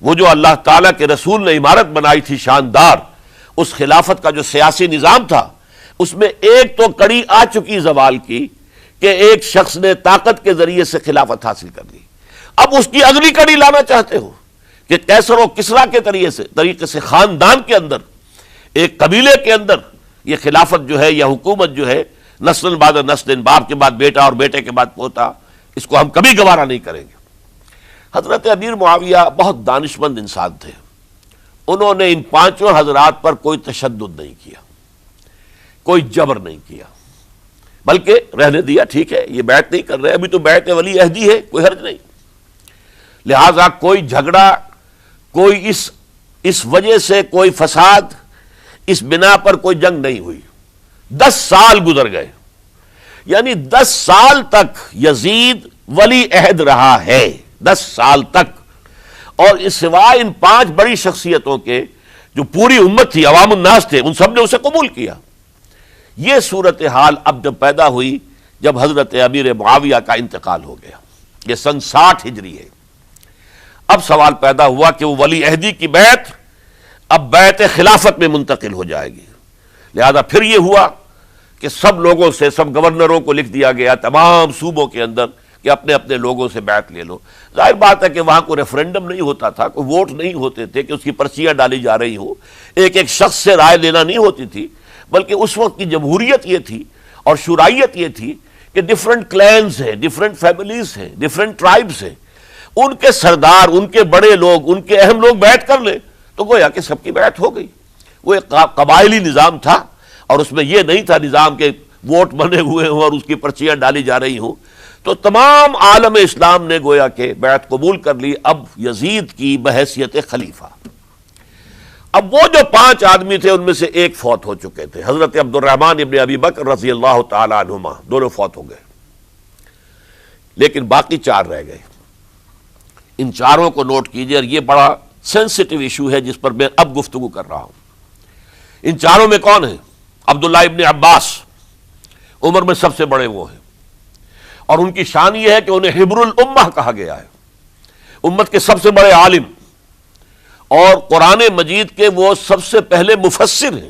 وہ جو اللہ تعالیٰ کے رسول نے عمارت بنائی تھی شاندار، اس خلافت کا جو سیاسی نظام تھا اس میں ایک تو کڑی آ چکی زوال کی کہ ایک شخص نے طاقت کے ذریعے سے خلافت حاصل کر لی، اب اس کی اگلی کڑی لانا چاہتے ہو کہ قیصر و کسریٰ کے طریقے سے خاندان کے اندر، ایک قبیلے کے اندر یہ خلافت جو ہے یا حکومت جو ہے نسل بعد نسل، باپ کے بعد بیٹا اور بیٹے کے بعد پوتا، اس کو ہم کبھی گوارا نہیں کریں گے۔ حضرت امیر معاویہ بہت دانشمند انسان تھے، انہوں نے ان 5 حضرات پر کوئی تشدد نہیں کیا، کوئی جبر نہیں کیا، بلکہ رہنے دیا، ٹھیک ہے یہ بیعت نہیں کر رہے، ابھی تو بیعت ولی عہدی ہے، کوئی حرج نہیں، لہذا کوئی جھگڑا، کوئی اس وجہ سے کوئی فساد، اس بنا پر کوئی جنگ نہیں ہوئی۔ 10 سال گزر گئے، یعنی 10 سال تک یزید ولی عہد رہا ہے، 10 سال تک، اور اس سوائے ان 5 بڑی شخصیتوں کے جو پوری امت تھی، عوام الناس تھے، ان سب نے اسے قبول کیا۔ یہ صورتحال اب جب پیدا ہوئی جب حضرت امیر معاویہ کا انتقال ہو گیا، یہ سن 60 ہجری ہے، اب سوال پیدا ہوا کہ وہ ولی عہدی کی بیعت اب بیعت خلافت میں منتقل ہو جائے گی، لہذا پھر یہ ہوا کہ سب لوگوں سے، سب گورنروں کو لکھ دیا گیا تمام صوبوں کے اندر کہ اپنے اپنے لوگوں سے بیعت لے لو۔ ظاہر بات ہے کہ وہاں کوئی ریفرنڈم نہیں ہوتا تھا، کوئی ووٹ نہیں ہوتے تھے کہ اس کی پرچیاں ڈالی جا رہی ہوں، ایک ایک شخص سے رائے لینا نہیں ہوتی تھی، بلکہ اس وقت کی جمہوریت یہ تھی اور شورائیت یہ تھی کہ ڈیفرنٹ کلینز ہیں، ڈیفرنٹ فیملیز ہیں، ڈیفرنٹ ٹرائبز ہیں، ان کے سردار، ان کے بڑے لوگ، ان کے اہم لوگ بیعت کر لیں تو گویا کہ سب کی بیعت ہو گئی۔ وہ ایک قبائلی نظام تھا، اور اس میں یہ نہیں تھا نظام کے ووٹ بنے ہوئے ہوں اور اس کی پرچیاں ڈالی جا رہی ہوں. تو تمام عالم اسلام نے گویا کہ بیعت قبول کر لی اب یزید کی بحیثیت خلیفہ. اب وہ جو 5 آدمی تھے ان میں سے ایک فوت ہو چکے تھے، حضرت عبد الرحمن ابن ابی بکر رضی اللہ تعالی عنہما، دونوں فوت ہو گئے، لیکن باقی 4 رہ گئے. ان چاروں کو نوٹ کیجئے، اور یہ بڑا سینسٹیو ایشو ہے جس پر میں اب گفتگو کر رہا ہوں. ان چاروں میں کون ہیں؟ عبداللہ ابن عباس، عمر میں سب سے بڑے وہ ہیں، اور ان کی شان یہ ہے کہ انہیں حبر الامہ کہا گیا ہے، امت کے سب سے بڑے عالم، اور قرآن مجید کے وہ سب سے پہلے مفسر ہیں.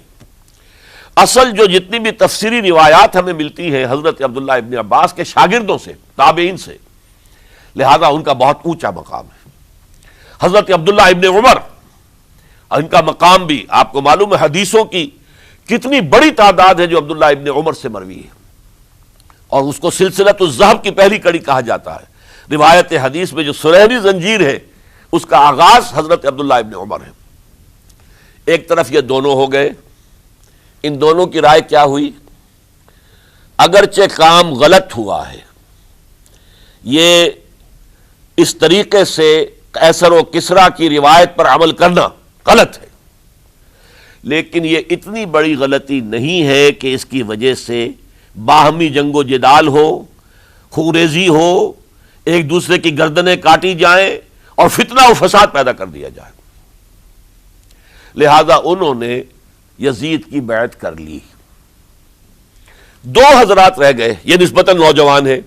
اصل جو جتنی بھی تفسیری روایات ہمیں ملتی ہیں حضرت عبداللہ ابن عباس کے شاگردوں سے، تابعین سے، لہذا ان کا بہت اونچا مقام ہے. حضرت عبداللہ ابن عمر، ان کا مقام بھی آپ کو معلوم ہے، حدیثوں کی کتنی بڑی تعداد ہے جو عبداللہ ابن عمر سے مروی ہے، اور اس کو سلسلۃ الذہب کی پہلی کڑی کہا جاتا ہے. روایت حدیث میں جو سنہری زنجیر ہے اس کا آغاز حضرت عبداللہ ابن عمر ہے. ایک طرف یہ دونوں ہو گئے، ان دونوں کی رائے کیا ہوئی؟ اگرچہ کام غلط ہوا ہے، یہ اس طریقے سے قیصر و کسریٰ کی روایت پر عمل کرنا غلط ہے، لیکن یہ اتنی بڑی غلطی نہیں ہے کہ اس کی وجہ سے باہمی جنگ و جدال ہو، خوریزی ہو، ایک دوسرے کی گردنیں کاٹی جائیں اور فتنہ و فساد پیدا کر دیا جائے. لہذا انہوں نے یزید کی بیعت کر لی. 2 حضرات رہ گئے، یہ نسبتاً نوجوان ہیں.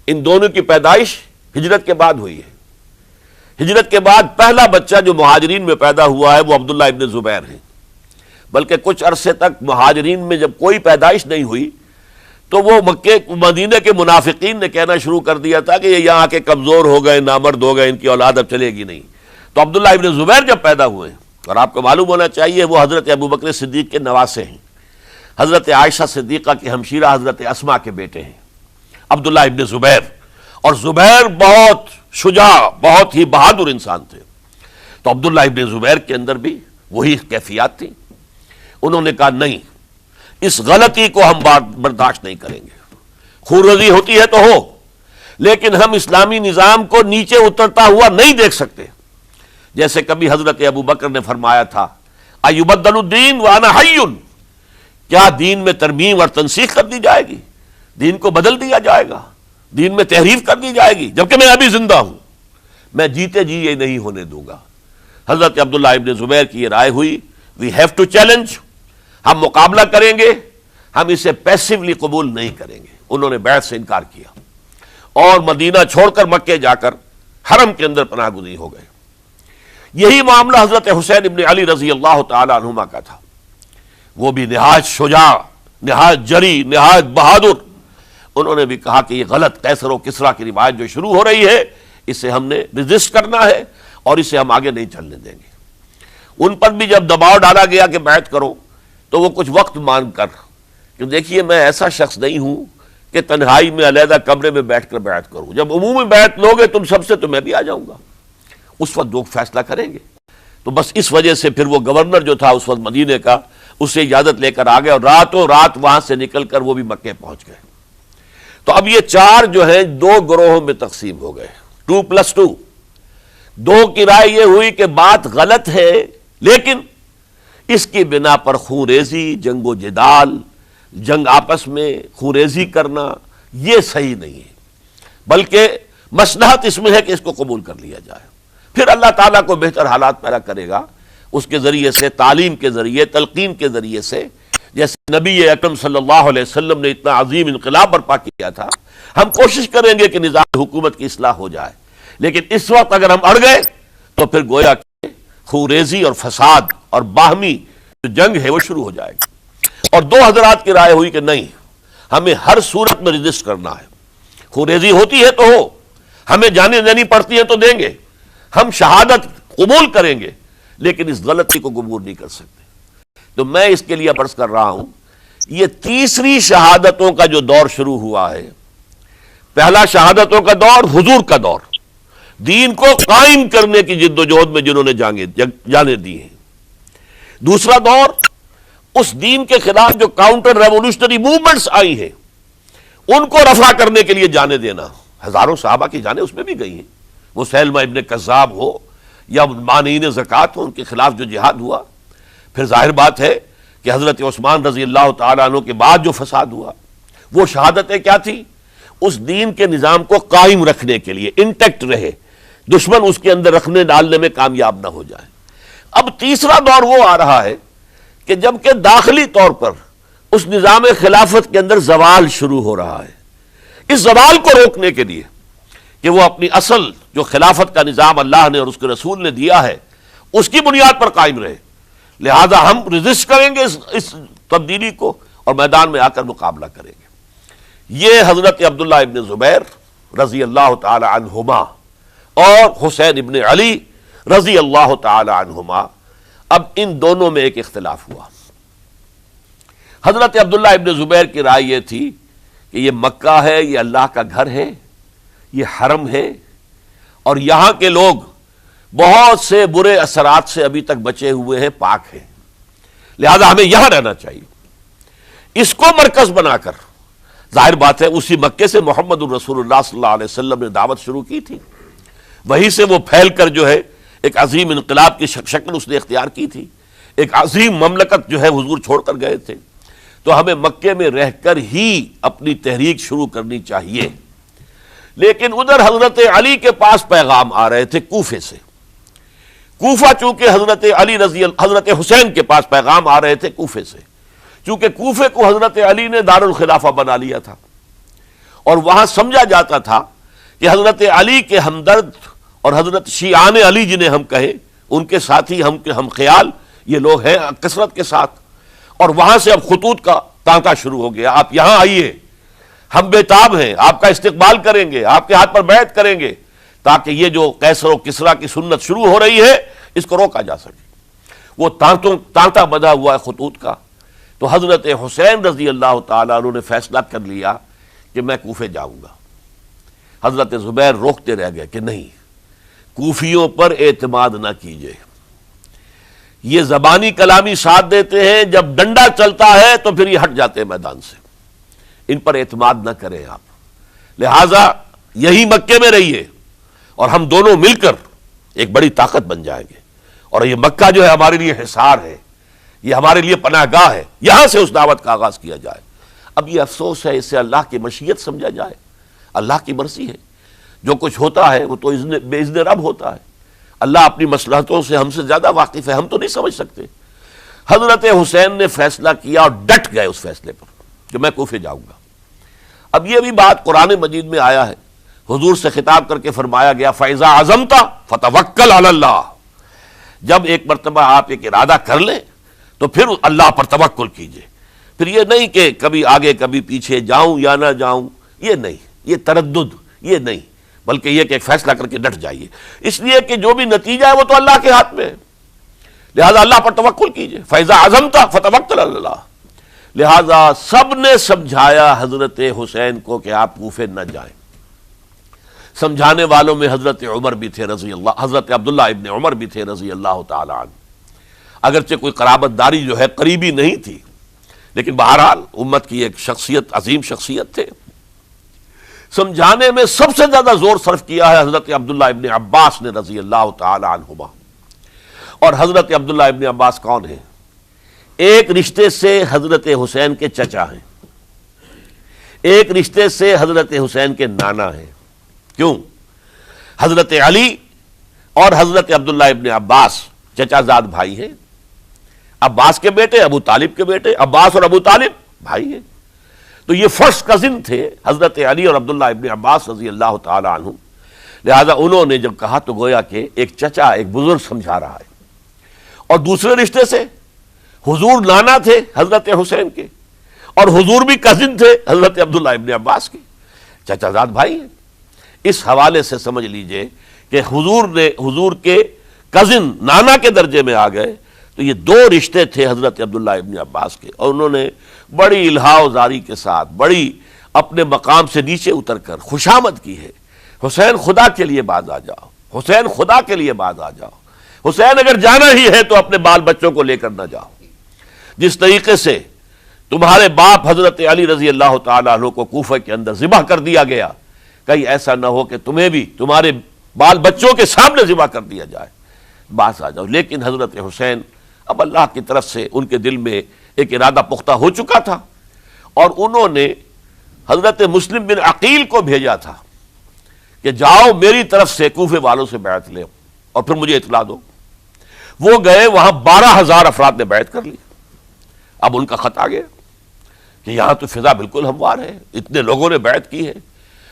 ان دونوں کی پیدائش ہجرت کے بعد ہوئی ہے. ہجرت کے بعد پہلا بچہ جو مہاجرین میں پیدا ہوا ہے وہ عبداللہ ابن زبیر ہے. بلکہ کچھ عرصے تک مہاجرین میں جب کوئی پیدائش نہیں ہوئی تو وہ مکے مدینہ کے منافقین نے کہنا شروع کر دیا تھا کہ یہ یہاں کے کمزور ہو گئے، نامرد ہو گئے، ان کی اولاد اب چلے گی نہیں. تو عبداللہ ابن زبیر جب پیدا ہوئے، اور آپ کو معلوم ہونا چاہیے وہ حضرت ابوبکر صدیق کے نواسے ہیں، حضرت عائشہ صدیقہ کی ہمشیرہ حضرت اسماء کے بیٹے ہیں عبداللہ ابن زبیر. اور زبیر بہت شجاع، بہت ہی بہادر انسان تھے. تو عبداللہ ابن زبیر کے اندر بھی وہی کیفیات تھی. انہوں نے کہا نہیں، اس غلطی کو ہم برداشت نہیں کریں گے. خورزی ہوتی ہے تو ہو، لیکن ہم اسلامی نظام کو نیچے اترتا ہوا نہیں دیکھ سکتے. جیسے کبھی حضرت ابو بکر نے فرمایا تھا ایبدل الدین وانا حی، کیا دین میں ترمیم اور تنسیخ کر دی جائے گی؟ دین کو بدل دیا جائے گا، دین میں تحریف کر دی جائے گی جبکہ میں ابھی زندہ ہوں؟ میں جیتے جی یہ نہیں ہونے دوں گا. حضرت عبداللہ ابن زبیر کی یہ رائے ہوئی، وی ہیو ٹو چیلنج، ہم مقابلہ کریں گے، ہم اسے پیسیولی قبول نہیں کریں گے. انہوں نے بیعت سے انکار کیا اور مدینہ چھوڑ کر مکے جا کر حرم کے اندر پناہ گزین ہو گئے. یہی معاملہ حضرت حسین ابن علی رضی اللہ تعالی عنہما کا تھا. وہ بھی نہایت شجاع، نہایت جری، نہایت بہادر. انہوں نے بھی کہا کہ یہ غلط قیصر و کسریٰ کی روایت جو شروع ہو رہی ہے اسے ہم نے ریزسٹ کرنا ہے اور اسے ہم آگے نہیں چلنے دیں گے. ان پر بھی جب دباؤ ڈالا گیا کہ بیعت کرو تو وہ کچھ وقت مانگ کر، کہ دیکھیے میں ایسا شخص نہیں ہوں کہ تنہائی میں علیحدہ کمرے میں بیٹھ کر بیعت کروں، جب عمومی بیعت لوگے تم سب سے تو میں بھی آ جاؤں گا. اس وقت لوگ فیصلہ کریں گے. تو بس اس وجہ سے پھر وہ گورنر جو تھا اس وقت مدینے کا، اس سے اجازت لے کر آ گئے اور راتوں رات وہاں سے نکل کر وہ بھی مکے پہنچ گئے. تو اب یہ 4 جو ہیں 2 گروہوں میں تقسیم ہو گئے، 2+2. 2 کی رائے یہ ہوئی کہ بات غلط ہے، لیکن اس کی بنا پر خونریزی، جنگ و جدال، جنگ آپس میں خونریزی کرنا یہ صحیح نہیں ہے، بلکہ مصلحت اس میں ہے کہ اس کو قبول کر لیا جائے. پھر اللہ تعالیٰ کو بہتر حالات پیدا کرے گا اس کے ذریعے سے، تعلیم کے ذریعے، تلقین کے ذریعے سے. جیسے نبی اکرم صلی اللہ علیہ وسلم نے اتنا عظیم انقلاب برپا کیا تھا، ہم کوشش کریں گے کہ نظام حکومت کی اصلاح ہو جائے. لیکن اس وقت اگر ہم اڑ گئے تو پھر گویا کہ خونریزی اور فساد اور باہمی جو جنگ ہے وہ شروع ہو جائے گی. اور 2 حضرات کی رائے ہوئی کہ نہیں، ہمیں ہر صورت میں رجسٹ کرنا ہے. خونریزی ہوتی ہے تو ہو، ہمیں جانے دینی پڑتی ہے تو دیں گے، ہم شہادت قبول کریں گے، لیکن اس غلطی کو قبول نہیں کر سکتے. تو میں اس کے لیے عرض کر رہا ہوں، یہ تیسری شہادتوں کا جو دور شروع ہوا ہے، پہلا شہادتوں کا دور حضور کا دور، دین کو قائم کرنے کی جد و جہد میں جنہوں نے جانیں دی ہیں. دوسرا دور اس دین کے خلاف جو کاؤنٹر ریولوشنری موومنٹس آئی ہیں ان کو رفع کرنے کے لیے جانے دینا. ہزاروں صحابہ کی جانیں اس میں بھی گئی ہیں. مسیلمہ ابن کذاب ہو یا مانعین زکوٰۃ ہو، ان کے خلاف جو جہاد ہوا. پھر ظاہر بات ہے کہ حضرت عثمان رضی اللہ تعالیٰ عنہ کے بعد جو فساد ہوا وہ شہادتیں کیا تھی؟ اس دین کے نظام کو قائم رکھنے کے لیے انٹیکٹ رہے، دشمن اس کے اندر رکھنے ڈالنے میں کامیاب نہ ہو جائے. اب تیسرا دور وہ آ رہا ہے کہ جب کہ داخلی طور پر اس نظام خلافت کے اندر زوال شروع ہو رہا ہے. اس زوال کو روکنے کے لیے کہ وہ اپنی اصل جو خلافت کا نظام اللہ نے اور اس کے رسول نے دیا ہے اس کی بنیاد پر قائم رہے، لہذا ہم ریزسٹ کریں گے اس تبدیلی کو اور میدان میں آ کر مقابلہ کریں گے. یہ حضرت عبداللہ ابن زبیر رضی اللہ تعالی عنہما اور حسین ابن علی رضی اللہ تعالی عنہما، اب ان دونوں میں ایک اختلاف ہوا. حضرت عبداللہ ابن زبیر کی رائے یہ تھی کہ یہ مکہ ہے، یہ اللہ کا گھر ہے، یہ حرم ہے، اور یہاں کے لوگ بہت سے برے اثرات سے ابھی تک بچے ہوئے ہیں، پاک ہیں، لہذا ہمیں یہاں رہنا چاہیے. اس کو مرکز بنا کر ظاہر بات ہے اسی مکے سے محمد الرسول اللہ صلی اللہ علیہ وسلم نے دعوت شروع کی تھی، وہیں سے وہ پھیل کر جو ہے ایک عظیم انقلاب کی شکل اس نے اختیار کی تھی، ایک عظیم مملکت جو ہے حضور چھوڑ کر گئے تھے. تو ہمیں مکے میں رہ کر ہی اپنی تحریک شروع کرنی چاہیے. لیکن ادھر حضرت علی کے پاس پیغام آ رہے تھے کوفے سے. کوفہ چونکہ حضرت حسین کے پاس پیغام آ رہے تھے کوفے سے، چونکہ کوفے کو حضرت علی نے دارالخلافہ بنا لیا تھا اور وہاں سمجھا جاتا تھا کہ حضرت علی کے ہمدرد اور حضرت شیعان علی جنہیں ہم کہیں ان کے ساتھی ہم خیال یہ لوگ ہیں کثرت کے ساتھ. اور وہاں سے اب خطوط کا تانتا شروع ہو گیا، آپ یہاں آئیے، ہم بےتاب ہیں، آپ کا استقبال کریں گے، آپ کے ہاتھ پر بیعت کریں گے، تاکہ یہ جو قیصر و کسریٰ کی سنت شروع ہو رہی ہے اس کو روکا جا سکے. وہ تانتا بندھا ہوا ہے خطوط کا. تو حضرت حسین رضی اللہ تعالیٰ عنہ نے فیصلہ کر لیا کہ میں کوفے جاؤں گا. حضرت زبیر روکتے رہ گئے کہ نہیں، کوفیوں پر اعتماد نہ کیجیے، یہ زبانی کلامی ساتھ دیتے ہیں، جب ڈنڈا چلتا ہے تو پھر یہ ہٹ جاتے ہیں میدان سے، ان پر اعتماد نہ کریں آپ. لہذا یہی مکے میں رہیے اور ہم دونوں مل کر ایک بڑی طاقت بن جائیں گے. اور یہ مکہ جو ہے ہمارے لیے حصار ہے، یہ ہمارے لیے پناہ گاہ ہے، یہاں سے اس دعوت کا آغاز کیا جائے. اب یہ افسوس ہے اسے اللہ کی مشیت سمجھا جائے، اللہ کی مرضی ہے. جو کچھ ہوتا ہے وہ تو بے اذن رب ہوتا ہے. اللہ اپنی مصلحتوں سے ہم سے زیادہ واقف ہے، ہم تو نہیں سمجھ سکتے. حضرت حسین نے فیصلہ کیا اور ڈٹ گئے اس فیصلے پر کہ میں کوفے جاؤں گا. اب یہ بھی بات قرآن مجید میں آیا ہے، حضور سے خطاب کر کے فرمایا گیا فَإِذَا عَزَمْتَ فَتَوَكَّلْ عَلَى اللَّهِ. جب ایک مرتبہ آپ ایک ارادہ کر لیں تو پھر اللہ پر توکل کیجئے. پھر یہ نہیں کہ کبھی آگے کبھی پیچھے جاؤں یا نہ جاؤں، یہ نہیں، یہ تردد یہ نہیں، بلکہ یہ کہ ایک فیصلہ کر کے ڈٹ جائیے، اس لیے کہ جو بھی نتیجہ ہے وہ تو اللہ کے ہاتھ میں ہے. لہذا اللہ پر توکل کیجئے. فَإِذَا عَزَمْتَ فَتَوَكَّلْ عَلَى اللَّهِ. لہذا سب نے سمجھایا حضرت حسین کو کہ آپ کوفے نہ جائیں. سمجھانے والوں میں حضرت عمر بھی تھے حضرت عبداللہ ابن عمر بھی تھے رضی اللہ تعالی عنہ. اگرچہ کوئی قرابت داری جو ہے قریبی نہیں تھی، لیکن بہرحال امت کی ایک شخصیت، عظیم شخصیت تھے. سمجھانے میں سب سے زیادہ زور صرف کیا ہے حضرت عبداللہ ابن عباس نے رضی اللہ تعالی عنہما. اور حضرت عبداللہ ابن عباس کون ہیں؟ ایک رشتے سے حضرت حسین کے چچا ہیں، ایک رشتے سے حضرت حسین کے نانا ہیں. کیوں؟ حضرت علی اور حضرت عبداللہ ابن عباس چچا زاد بھائی ہیں. عباس کے بیٹے، ابو طالب کے بیٹے، عباس اور ابو طالب بھائی ہیں. تو یہ فرسٹ کزن تھے حضرت علی اور عبداللہ ابن عباس رضی اللہ تعالی عنہ. لہذا انہوں نے جب کہا تو گویا کہ ایک چچا ایک بزرگ سمجھا رہا ہے. اور دوسرے رشتے سے حضور نانا تھے حضرت حسین کے، اور حضور بھی کزن تھے حضرت عبداللہ ابن عباس کے، چچا زاد بھائی ہیں. اس حوالے سے سمجھ لیجئے کہ حضور کے کزن نانا کے درجے میں آ گئے. تو یہ دو رشتے تھے حضرت عبداللہ ابن عباس کے، اور انہوں نے بڑی الہا و زاری کے ساتھ بڑی اپنے مقام سے نیچے اتر کر خوشامد کی ہے. حسین خدا کے لیے باز آ جاؤ، حسین خدا کے لیے باز آ جاؤ. حسین اگر جانا ہی ہے تو اپنے بال بچوں کو لے کر نہ جاؤ. جس طریقے سے تمہارے باپ حضرت علی رضی اللہ تعالیٰ عنہ کو کوفہ کے اندر ذبح کر دیا گیا، کہیں ایسا نہ ہو کہ تمہیں بھی تمہارے بال بچوں کے سامنے ذبح کر دیا جائے. بات آ جاؤ. لیکن حضرت حسین اب اللہ کی طرف سے ان کے دل میں ایک ارادہ پختہ ہو چکا تھا، اور انہوں نے حضرت مسلم بن عقیل کو بھیجا تھا کہ جاؤ میری طرف سے کوفے والوں سے بیعت لے اور پھر مجھے اطلاع دو. وہ گئے، وہاں 12,000 افراد نے بیعت کر لی. اب ان کا خط آ گیا کہ یہاں تو فضا بالکل ہموار ہے، اتنے لوگوں نے بیعت کی ہے،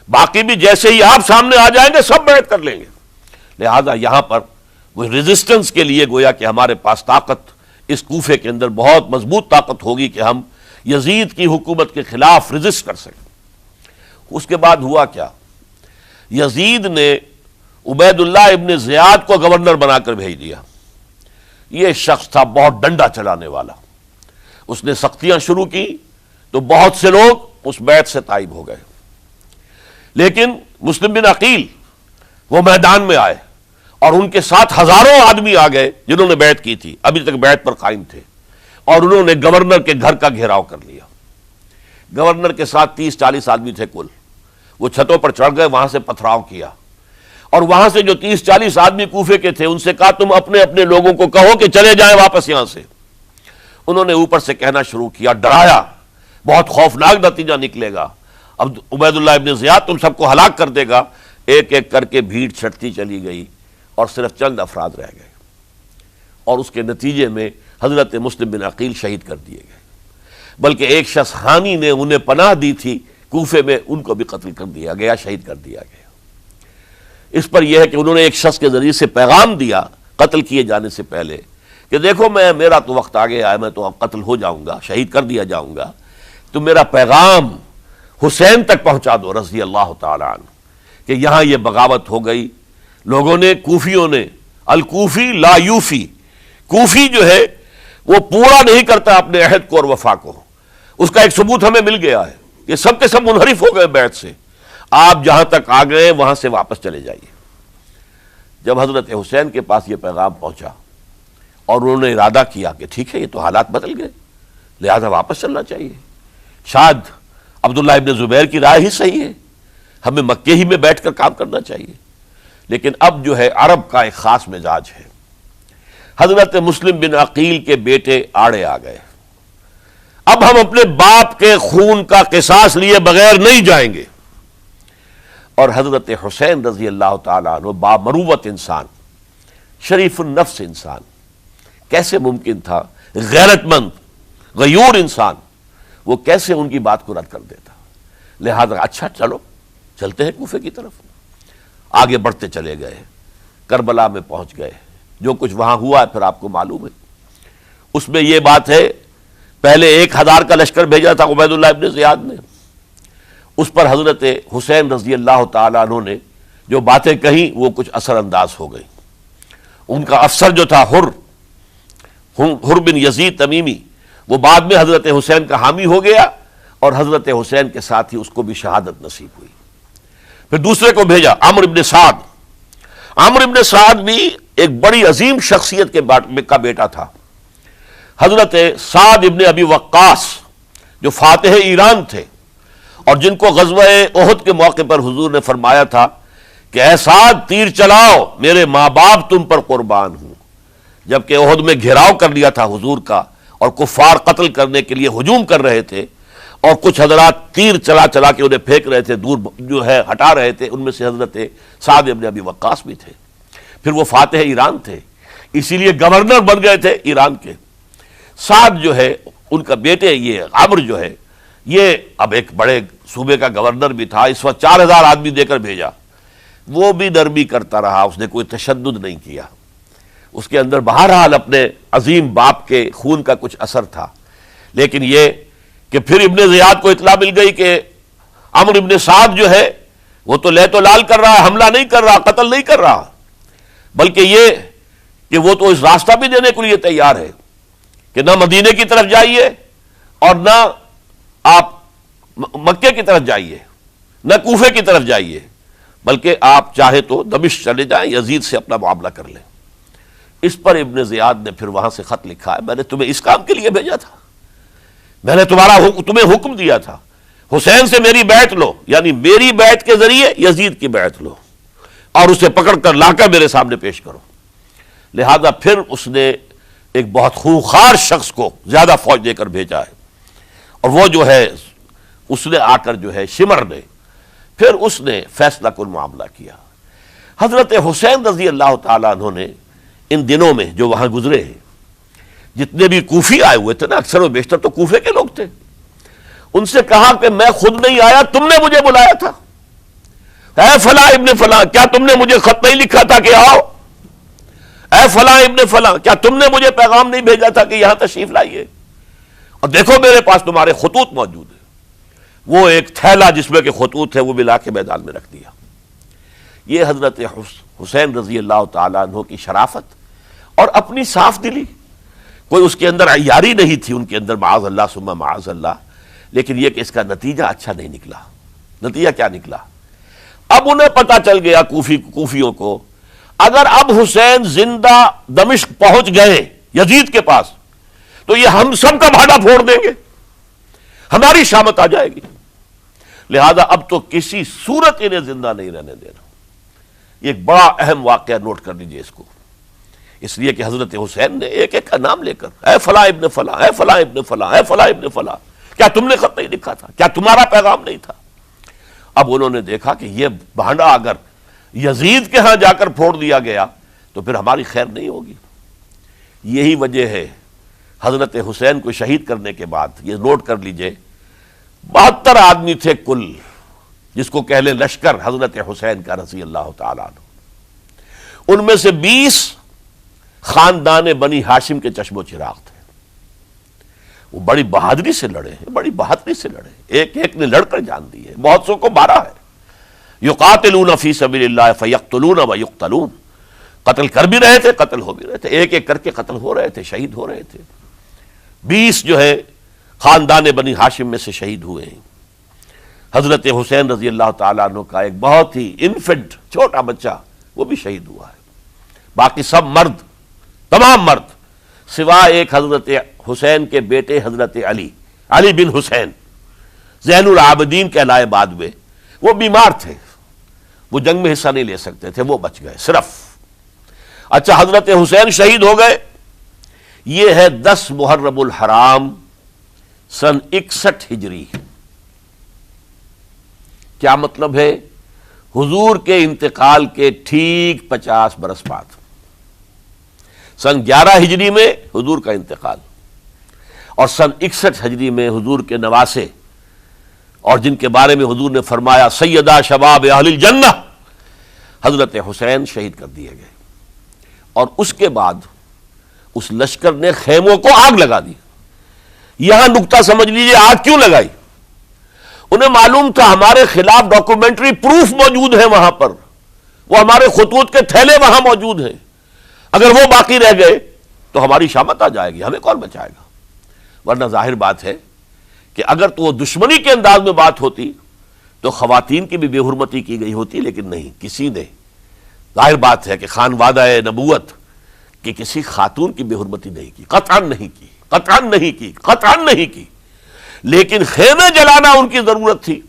باقی بھی جیسے ہی آپ سامنے آ جائیں گے سب بیعت کر لیں گے. لہذا یہاں پر وہ ریزسٹنس کے لیے گویا کہ ہمارے پاس طاقت اس کوفے کے اندر بہت مضبوط طاقت ہوگی کہ ہم یزید کی حکومت کے خلاف ریزسٹ کر سکیں. اس کے بعد ہوا کیا؟ یزید نے عبید اللہ ابن زیاد کو گورنر بنا کر بھیج دیا. یہ شخص تھا بہت ڈنڈا چلانے والا. اس نے سختیاں شروع کی تو بہت سے لوگ اس بیعت سے تائب ہو گئے. لیکن مسلم بن عقیل وہ میدان میں آئے اور ان کے ساتھ ہزاروں آدمی آ گئے جنہوں نے بیعت کی تھی، ابھی تک بیعت پر قائم تھے، اور انہوں نے گورنر کے گھر کا گھیراؤ کر لیا. گورنر کے ساتھ 30-40 آدمی تھے کل. وہ چھتوں پر چڑھ گئے، وہاں سے پتھراؤ کیا، اور وہاں سے جو 30-40 آدمی کوفے کے تھے ان سے کہا تم اپنے اپنے لوگوں کو کہو کہ چلے جائیں واپس یہاں سے. انہوں نے اوپر سے کہنا شروع کیا، ڈرایا، بہت خوفناک نتیجہ نکلے گا، اب عبید اللہ ابن زیاد تم سب کو ہلاک کر دے گا. ایک ایک کر کے بھیڑ چھٹتی چلی گئی اور صرف چند افراد رہ گئے، اور اس کے نتیجے میں حضرت مسلم بن عقیل شہید کر دیے گئے. بلکہ ایک شخص حامی نے انہیں پناہ دی تھی کوفے میں، ان کو بھی قتل کر دیا گیا، شہید کر دیا گیا. اس پر یہ ہے کہ انہوں نے ایک شخص کے ذریعے سے پیغام دیا قتل کیے جانے سے پہلے کہ دیکھو میرا تو وقت آگے آیا، میں تو اب قتل ہو جاؤں گا، شہید کر دیا جاؤں گا، تو میرا پیغام حسین تک پہنچا دو رضی اللہ تعالیٰ عنہ کہ یہاں یہ بغاوت ہو گئی. لوگوں نے، کوفیوں نے، الکوفی لا یوفی، کوفی جو ہے وہ پورا نہیں کرتا اپنے عہد کو اور وفا کو. اس کا ایک ثبوت ہمیں مل گیا ہے کہ سب کے سب منحرف ہو گئے بیعت سے. آپ جہاں تک آ گئے وہاں سے واپس چلے جائیے. جب حضرت حسین کے پاس یہ پیغام پہنچا اور انہوں نے ارادہ کیا کہ ٹھیک ہے یہ تو حالات بدل گئے، لہذا واپس چلنا چاہیے، شاید عبداللہ ابن زبیر کی رائے ہی صحیح ہے، ہمیں مکے ہی میں بیٹھ کر کام کرنا چاہیے. لیکن اب جو ہے عرب کا ایک خاص مزاج ہے. حضرت مسلم بن عقیل کے بیٹے آڑے آ گئے، اب ہم اپنے باپ کے خون کا قصاص لیے بغیر نہیں جائیں گے. اور حضرت حسین رضی اللہ تعالیٰ عنہ بامروت انسان، شریف النفس انسان، کیسے ممکن تھا غیرت مند غیور انسان وہ کیسے ان کی بات کو رد کر دیتا. لہذا اچھا چلو چلتے ہیں کوفے کی طرف. آگے بڑھتے چلے گئے، کربلا میں پہنچ گئے. جو کچھ وہاں ہوا ہے پھر آپ کو معلوم ہے. اس میں یہ بات ہے پہلے 1,000 کا لشکر بھیجا تھا عبید اللہ ابن زیاد نے، اس پر حضرت حسین رضی اللہ تعالیٰ عنہ نے جو باتیں کہیں وہ کچھ اثر انداز ہو گئی. ان کا افسر جو تھا حر بن یزید تمیمی، وہ بعد میں حضرت حسین کا حامی ہو گیا اور حضرت حسین کے ساتھ ہی اس کو بھی شہادت نصیب ہوئی. پھر دوسرے کو بھیجا عمرو ابن سعد. عمرو ابن سعد بھی ایک بڑی عظیم شخصیت کا بیٹا تھا. حضرت سعد ابن ابی وقاص جو فاتح ایران تھے اور جن کو غزوہ احد کے موقع پر حضور نے فرمایا تھا کہ اے سعد تیر چلاؤ، میرے ماں باپ تم پر قربان ہوں. جبکہ احد میں گھیراؤ کر لیا تھا حضور کا اور کفار قتل کرنے کے لیے ہجوم کر رہے تھے، اور کچھ حضرات تیر چلا چلا کے انہیں پھینک رہے تھے، دور جو ہے ہٹا رہے تھے. ان میں سے حضرت سعد ابن ابی وقاص بھی تھے. پھر وہ فاتح ایران تھے، اسی لیے گورنر بن گئے تھے ایران کے. سعد جو ہے ان کا بیٹے، یہ عمرو جو ہے یہ اب ایک بڑے صوبے کا گورنر بھی تھا. اس وقت 4,000 آدمی دے کر بھیجا. وہ بھی نرمی کرتا رہا، اس نے کوئی تشدد نہیں کیا. اس کے اندر بہرحال اپنے عظیم باپ کے خون کا کچھ اثر تھا. لیکن یہ کہ پھر ابن زیاد کو اطلاع مل گئی کہ عمرو ابن سعد جو ہے وہ تو لے تو لال کر رہا ہے، حملہ نہیں کر رہا، قتل نہیں کر رہا، بلکہ یہ کہ وہ تو اس راستہ بھی دینے کے لیے تیار ہے کہ نہ مدینے کی طرف جائیے اور نہ آپ مکے کی طرف جائیے، نہ کوفے کی طرف جائیے، بلکہ آپ چاہے تو دمشق چلے جائیں، یزید سے اپنا معاملہ کر لیں. اس پر ابن زیاد نے پھر وہاں سے خط لکھا ہے، میں نے تمہیں اس کام کے لیے بھیجا تھا، میں نے تمہیں حکم دیا تھا حسین سے میری بیعت لو، یعنی میری بیعت کے ذریعے یزید کی بیعت لو اور اسے پکڑ کر لا کر میرے سامنے پیش کرو۔ لہذا پھر اس نے ایک بہت خونخوار شخص کو زیادہ فوج دے کر بھیجا ہے، اور وہ جو ہے اس نے آ کر جو ہے شمر نے پھر اس نے فیصلہ کن معاملہ کیا۔ حضرت حسین رضی اللہ تعالیٰ عنہ نے ان دنوں میں جو وہاں گزرے ہیں، جتنے بھی کوفی آئے ہوئے تھے نا، اکثر و بیشتر تو کوفے کے لوگ تھے، ان سے کہا کہ میں خود نہیں آیا، تم نے مجھے بلایا تھا، اے فلاں ابن فلاں کیا تم نے مجھے خط نہیں لکھا تھا کہ آؤ؟ اے فلاں ابن فلاں کیا تم نے مجھے پیغام نہیں بھیجا تھا کہ یہاں تشریف لائیے؟ اور دیکھو میرے پاس تمہارے خطوط موجود ہیں۔ وہ ایک تھیلا جس میں کہ خطوط ہے وہ بھی لا کے میدان میں رکھ دیا۔ یہ حضرت حسین رضی اللہ تعالیٰ عنہ کی شرافت اور اپنی صاف دلی، کوئی اس کے اندر عیاری نہیں تھی ان کے اندر، معاذ اللہ ثم معاذ اللہ، لیکن یہ کہ اس کا نتیجہ اچھا نہیں نکلا۔ نتیجہ کیا نکلا؟ اب انہیں پتہ چل گیا کوفیوں کو، اگر اب حسین زندہ دمشق پہنچ گئے یزید کے پاس تو یہ ہم سب کا بھاڑا پھوڑ دیں گے، ہماری شامت آ جائے گی، لہذا اب تو کسی صورت انہیں زندہ نہیں رہنے دینا۔ یہ ایک بڑا اہم واقعہ، نوٹ کر لیجئے اس کو، اس لیے کہ حضرت حسین نے ایک ایک کا نام لے کر، اے فلاں ابن فلاں، اے فلاں ابن فلاں، اے فلاں ابن فلاں کیا تم نے خط نہیں لکھا تھا؟ کیا تمہارا پیغام نہیں تھا؟ اب انہوں نے دیکھا کہ یہ بھانڈا اگر یزید کے ہاں جا کر پھوڑ دیا گیا تو پھر ہماری خیر نہیں ہوگی۔ یہی وجہ ہے حضرت حسین کو شہید کرنے کے بعد، یہ نوٹ کر لیجئے، 72 آدمی تھے کل، جس کو کہہ لیں لشکر حضرت حسین کا رضی اللہ تعالیٰ عنہ، ان میں سے 20 خاندان بنی ہاشم کے چشم و چراغ تھے۔ وہ بڑی بہادری سے لڑے ہیں، بڑی بہادری سے لڑے، ایک ایک نے لڑ کر جان دی ہے، بہت سو کو مارا ہے۔ یقاتلون فی سبیل اللہ فیقتلون ویقتلون، قتل کر بھی رہے تھے، قتل ہو بھی رہے تھے، ایک ایک کر کے قتل ہو رہے تھے، شہید ہو رہے تھے۔ 20 جو ہے خاندان بنی ہاشم میں سے شہید ہوئے ہیں۔ حضرت حسین رضی اللہ تعالیٰ عنہ کا ایک بہت ہی انفنٹ چھوٹا بچہ وہ بھی شہید ہوا ہے۔ باقی سب مرد، تمام مرد، سوائے ایک حضرت حسین کے بیٹے حضرت علی بن حسین زین العابدین کہلائے بعد میں، وہ بیمار تھے، وہ جنگ میں حصہ نہیں لے سکتے تھے، وہ بچ گئے صرف۔ اچھا، حضرت حسین شہید ہو گئے، یہ ہے 10 محرم الحرام سن 61 ہجری۔ کیا مطلب ہے؟ حضور کے انتقال کے ٹھیک 50 برس بعد، سن 11 ہجری میں حضور کا انتقال، اور سن 61 ہجری میں حضور کے نواسے، اور جن کے بارے میں حضور نے فرمایا سیدہ شباب اہل الجنہ، حضرت حسین شہید کر دیے گئے۔ اور اس کے بعد اس لشکر نے خیموں کو آگ لگا دی۔ یہاں نکتہ سمجھ لیجئے، آگ کیوں لگائی؟ انہیں معلوم تھا ہمارے خلاف ڈاکومنٹری پروف موجود ہے وہاں پر، وہ ہمارے خطوط کے تھیلے وہاں موجود ہیں، اگر وہ باقی رہ گئے تو ہماری شامت آ جائے گی، ہمیں کون بچائے گا؟ ورنہ ظاہر بات ہے کہ اگر تو وہ دشمنی کے انداز میں بات ہوتی تو خواتین کی بھی بے حرمتی کی گئی ہوتی، لیکن نہیں، کسی نے، ظاہر بات ہے کہ خانوادہ نبوت کہ کسی خاتون کی بے حرمتی نہیں کی، قطعاً نہیں کی، قطعاً نہیں کی، قطعاً نہیں کی، لیکن خیمے جلانا ان کی ضرورت تھی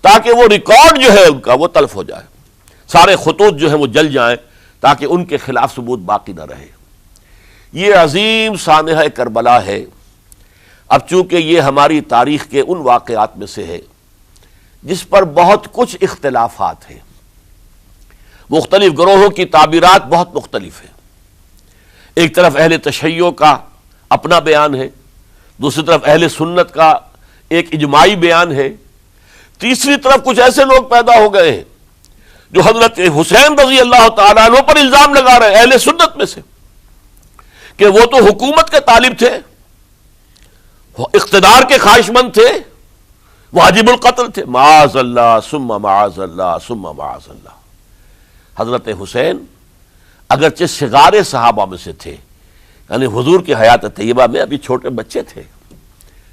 تاکہ وہ ریکارڈ جو ہے ان کا وہ تلف ہو جائے، سارے خطوط جو ہیں وہ جل جائیں تاکہ ان کے خلاف ثبوت باقی نہ رہے۔ یہ عظیم سانحہ کربلا ہے۔ اب چونکہ یہ ہماری تاریخ کے ان واقعات میں سے ہے جس پر بہت کچھ اختلافات ہیں، مختلف گروہوں کی تعبیرات بہت مختلف ہیں۔ ایک طرف اہل تشیع کا اپنا بیان ہے، دوسری طرف اہل سنت کا ایک اجماعی بیان ہے، تیسری طرف کچھ ایسے لوگ پیدا ہو گئے ہیں جو حضرت حسین رضی اللہ تعالیٰ عنہ پر الزام لگا رہے ہیں اہل سنت میں سے کہ وہ تو حکومت کے طالب تھے، اقتدار کے خواہش مند تھے، واجب القتل تھے۔ معاذ اللہ ثم معاذ اللہ ثم معاذ اللہ۔ حضرت حسین اگرچہ صغار صحابہ میں سے تھے، یعنی حضور کی حیات طیبہ میں ابھی چھوٹے بچے تھے،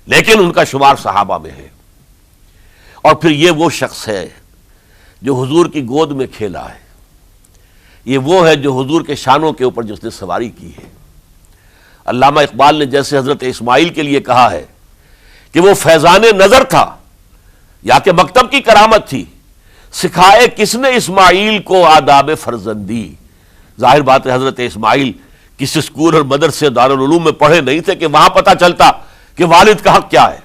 لیکن ان کا شمار صحابہ میں ہے۔ اور پھر یہ وہ شخص ہے جو حضور کی گود میں کھیلا ہے، یہ وہ ہے جو حضور کے شانوں کے اوپر جس نے سواری کی ہے۔ علامہ اقبال نے جیسے حضرت اسماعیل کے لیے کہا ہے کہ وہ فیضان نظر تھا یا کہ مکتب کی کرامت تھی، سکھائے کس نے اسماعیل کو آداب فرزندی۔ ظاہر بات ہے حضرت اسماعیل کسی اسکول اور مدرسے دارالعلوم میں پڑھے نہیں تھے کہ وہاں پتہ چلتا کہ والد کا حق کیا ہے۔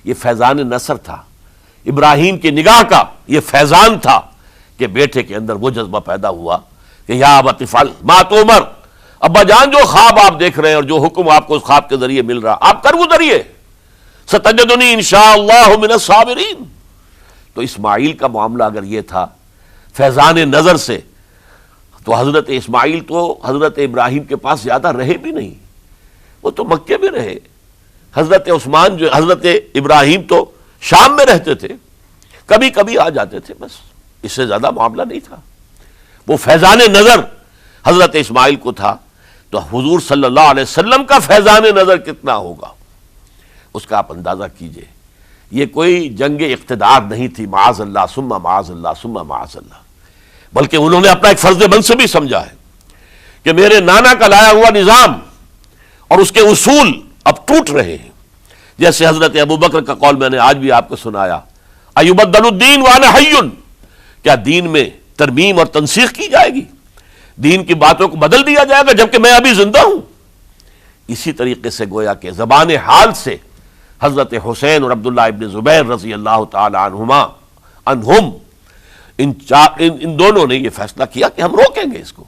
یہ فیضان نصر تھا، ابراہیم کی نگاہ کا یہ فیضان تھا کہ بیٹے کے اندر وہ جذبہ پیدا ہوا کہ یا ابت افعل ما تؤمر، ابا جان جو خواب آپ دیکھ رہے ہیں اور جو حکم آپ کو اس خواب کے ذریعے مل رہا آپ کر گزریے، ستجدنی انشاءاللہ من الصابرین۔ تو اسماعیل کا معاملہ اگر یہ تھا فیضان نظر سے، تو حضرت اسماعیل تو حضرت ابراہیم کے پاس زیادہ رہے بھی نہیں، وہ تو مکے میں رہے۔ حضرت عثمان جو حضرت ابراہیم تو شام میں رہتے تھے، کبھی کبھی آ جاتے تھے، بس اس سے زیادہ معاملہ نہیں تھا۔ وہ فیضان نظر حضرت اسماعیل کو تھا، تو حضور صلی اللہ علیہ وسلم کا فیضان نظر کتنا ہوگا اس کا آپ اندازہ کیجئے۔ یہ کوئی جنگ اقتدار نہیں تھی، معاذ اللہ ثم معاذ اللہ ثم معاذ اللہ، بلکہ انہوں نے اپنا ایک فرض منصبی سمجھا ہے کہ میرے نانا کا لایا ہوا نظام اور اس کے اصول اب ٹوٹ رہے ہیں۔ جیسے حضرت ابوبکر کا قول میں نے آج بھی آپ کو سنایا، ایبدل الدین وانا حی، کیا دین میں ترمیم اور تنسیخ کی جائے گی، دین کی باتوں کو بدل دیا جائے گا جبکہ میں ابھی زندہ ہوں۔ اسی طریقے سے گویا کہ زبان حال سے حضرت حسین اور عبداللہ ابن زبیر رضی اللہ تعالی عنہم ان دونوں نے یہ فیصلہ کیا کہ ہم روکیں گے اس کو۔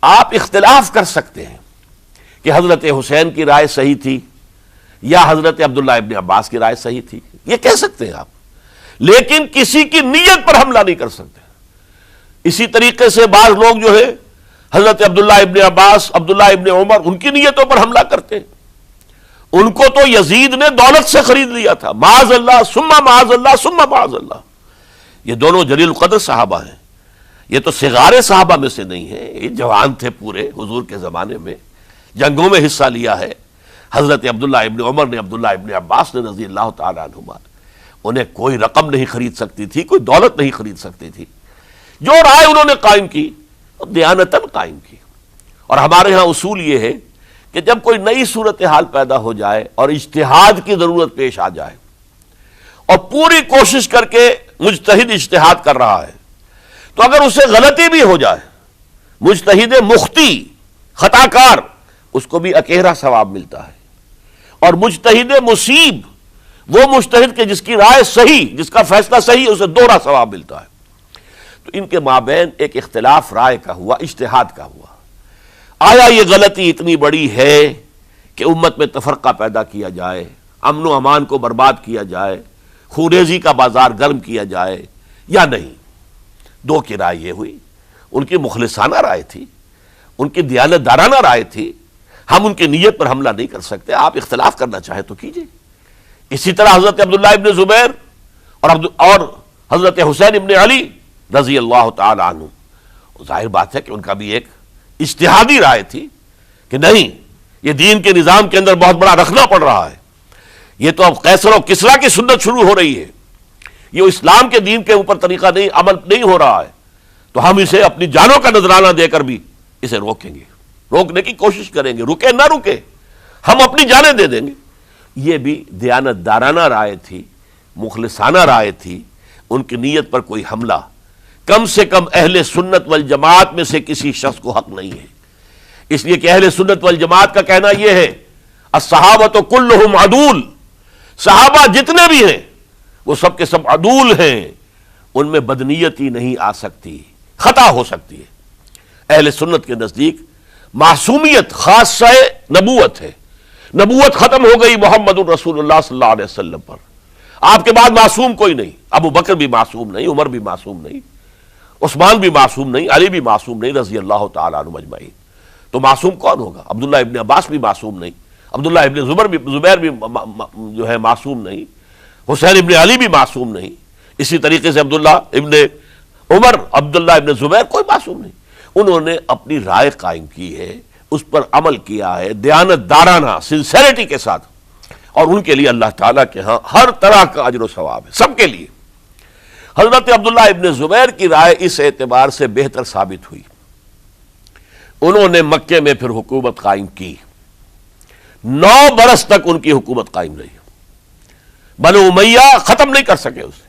آپ اختلاف کر سکتے ہیں کہ حضرت حسین کی رائے صحیح تھی یا حضرت عبداللہ ابن عباس کی رائے صحیح تھی، یہ کہہ سکتے ہیں آپ، لیکن کسی کی نیت پر حملہ نہیں کر سکتے۔ اسی طریقے سے بعض لوگ جو ہے حضرت عبداللہ ابن عباس، عبداللہ ابن عمر، ان کی نیتوں پر حملہ کرتے ہیں۔ ان کو تو یزید نے دولت سے خرید لیا تھا، معاذ اللہ ثم معاذ اللہ ثم معاذ اللہ۔ یہ دونوں جلیل القدر صحابہ ہیں، یہ تو صغار صحابہ میں سے نہیں ہیں، یہ جوان تھے پورے حضور کے زمانے میں، جنگوں میں حصہ لیا ہے۔ حضرت عبداللہ ابن عمر نے، عبداللہ ابن عباس نے رضی اللہ تعالیٰ عنہما، انہیں کوئی رقم نہیں خرید سکتی تھی، کوئی دولت نہیں خرید سکتی تھی۔ جو رائے انہوں نے قائم کی دیانتاً قائم کی۔ اور ہمارے ہاں اصول یہ ہے کہ جب کوئی نئی صورتحال پیدا ہو جائے اور اجتہاد کی ضرورت پیش آ جائے اور پوری کوشش کر کے مجتہد اجتہاد کر رہا ہے، تو اگر اسے غلطی بھی ہو جائے، مجتہد مخطی خطا کار، اس کو بھی اکیرا ثواب ملتا ہے، اور مجتہد مصیب وہ مجتہد کے جس کی رائے صحیح، جس کا فیصلہ صحیح، اسے دوہرا ثواب ملتا ہے۔ تو ان کے مابین ایک اختلاف رائے کا ہوا، اجتہاد کا ہوا۔ آیا یہ غلطی اتنی بڑی ہے کہ امت میں تفرقہ پیدا کیا جائے، امن و امان کو برباد کیا جائے، خوریزی کا بازار گرم کیا جائے، یا نہیں؟ دو کی رائے یہ ہوئی، ان کی مخلصانہ رائے تھی، ان کی دیانت دارانہ رائے تھی، ہم ان کی نیت پر حملہ نہیں کر سکتے، آپ اختلاف کرنا چاہیں تو کیجئے۔ اسی طرح حضرت عبداللہ ابن زبیر اور حضرت حسین ابن علی رضی اللہ تعالی عنہ، ظاہر بات ہے کہ ان کا بھی ایک اجتہادی رائے تھی کہ نہیں، یہ دین کے نظام کے اندر بہت بڑا رکھنا پڑ رہا ہے، یہ تو اب قیصر و کسریٰ کی سنت شروع ہو رہی ہے، یہ اسلام کے دین کے اوپر طریقہ نہیں، عمل نہیں ہو رہا ہے، تو ہم اسے اپنی جانوں کا نذرانہ دے کر بھی اسے روکیں گے، روکنے کی کوشش کریں گے، رکے نہ رکے ہم اپنی جانیں دے دیں گے۔ یہ بھی دیانت دارانہ رائے تھی، مخلصانہ رائے تھی، ان کی نیت پر کوئی حملہ کم سے کم اہل سنت والجماعت میں سے کسی شخص کو حق نہیں ہے۔ اس لیے کہ اہل سنت والجماعت کا کہنا یہ ہے، الصحابۃ کلہم عدول، صحابہ جتنے بھی ہیں وہ سب کے سب عدول ہیں، ان میں بدنیتی نہیں آ سکتی، خطا ہو سکتی ہے۔ اہل سنت کے نزدیک معصومیت خاصہ نبوت ہے، نبوت ختم ہو گئی محمد الرسول اللہ صلی اللہ علیہ وسلم پر، آپ کے بعد معصوم کوئی نہیں، ابو بکر بھی معصوم نہیں، عمر بھی معصوم نہیں، عثمان بھی معصوم نہیں، علی بھی معصوم نہیں رضی اللہ تعالیٰ عنہ اجمعین۔ تو معصوم کون ہوگا؟ عبداللہ ابن عباس بھی معصوم نہیں، عبداللہ ابن زبیر بھی جو ہے معصوم نہیں، حسین ابن علی بھی معصوم نہیں، اسی طریقے سے عبداللہ ابن عمر، عبداللہ ابن زبیر، کوئی معصوم نہیں۔ انہوں نے اپنی رائے قائم کی ہے، اس پر عمل کیا ہے دیانت دارانہ سنسیریٹی کے ساتھ، اور ان کے لیے اللہ تعالیٰ کے ہاں ہر طرح کا اجر و ثواب ہے، سب کے لیے۔ حضرت عبداللہ ابن زبیر کی رائے اس اعتبار سے بہتر ثابت ہوئی انہوں نے مکے میں پھر حکومت قائم کی، 9 برس تک ان کی حکومت قائم رہی۔ بنو امیہ ختم نہیں کر سکے اسے،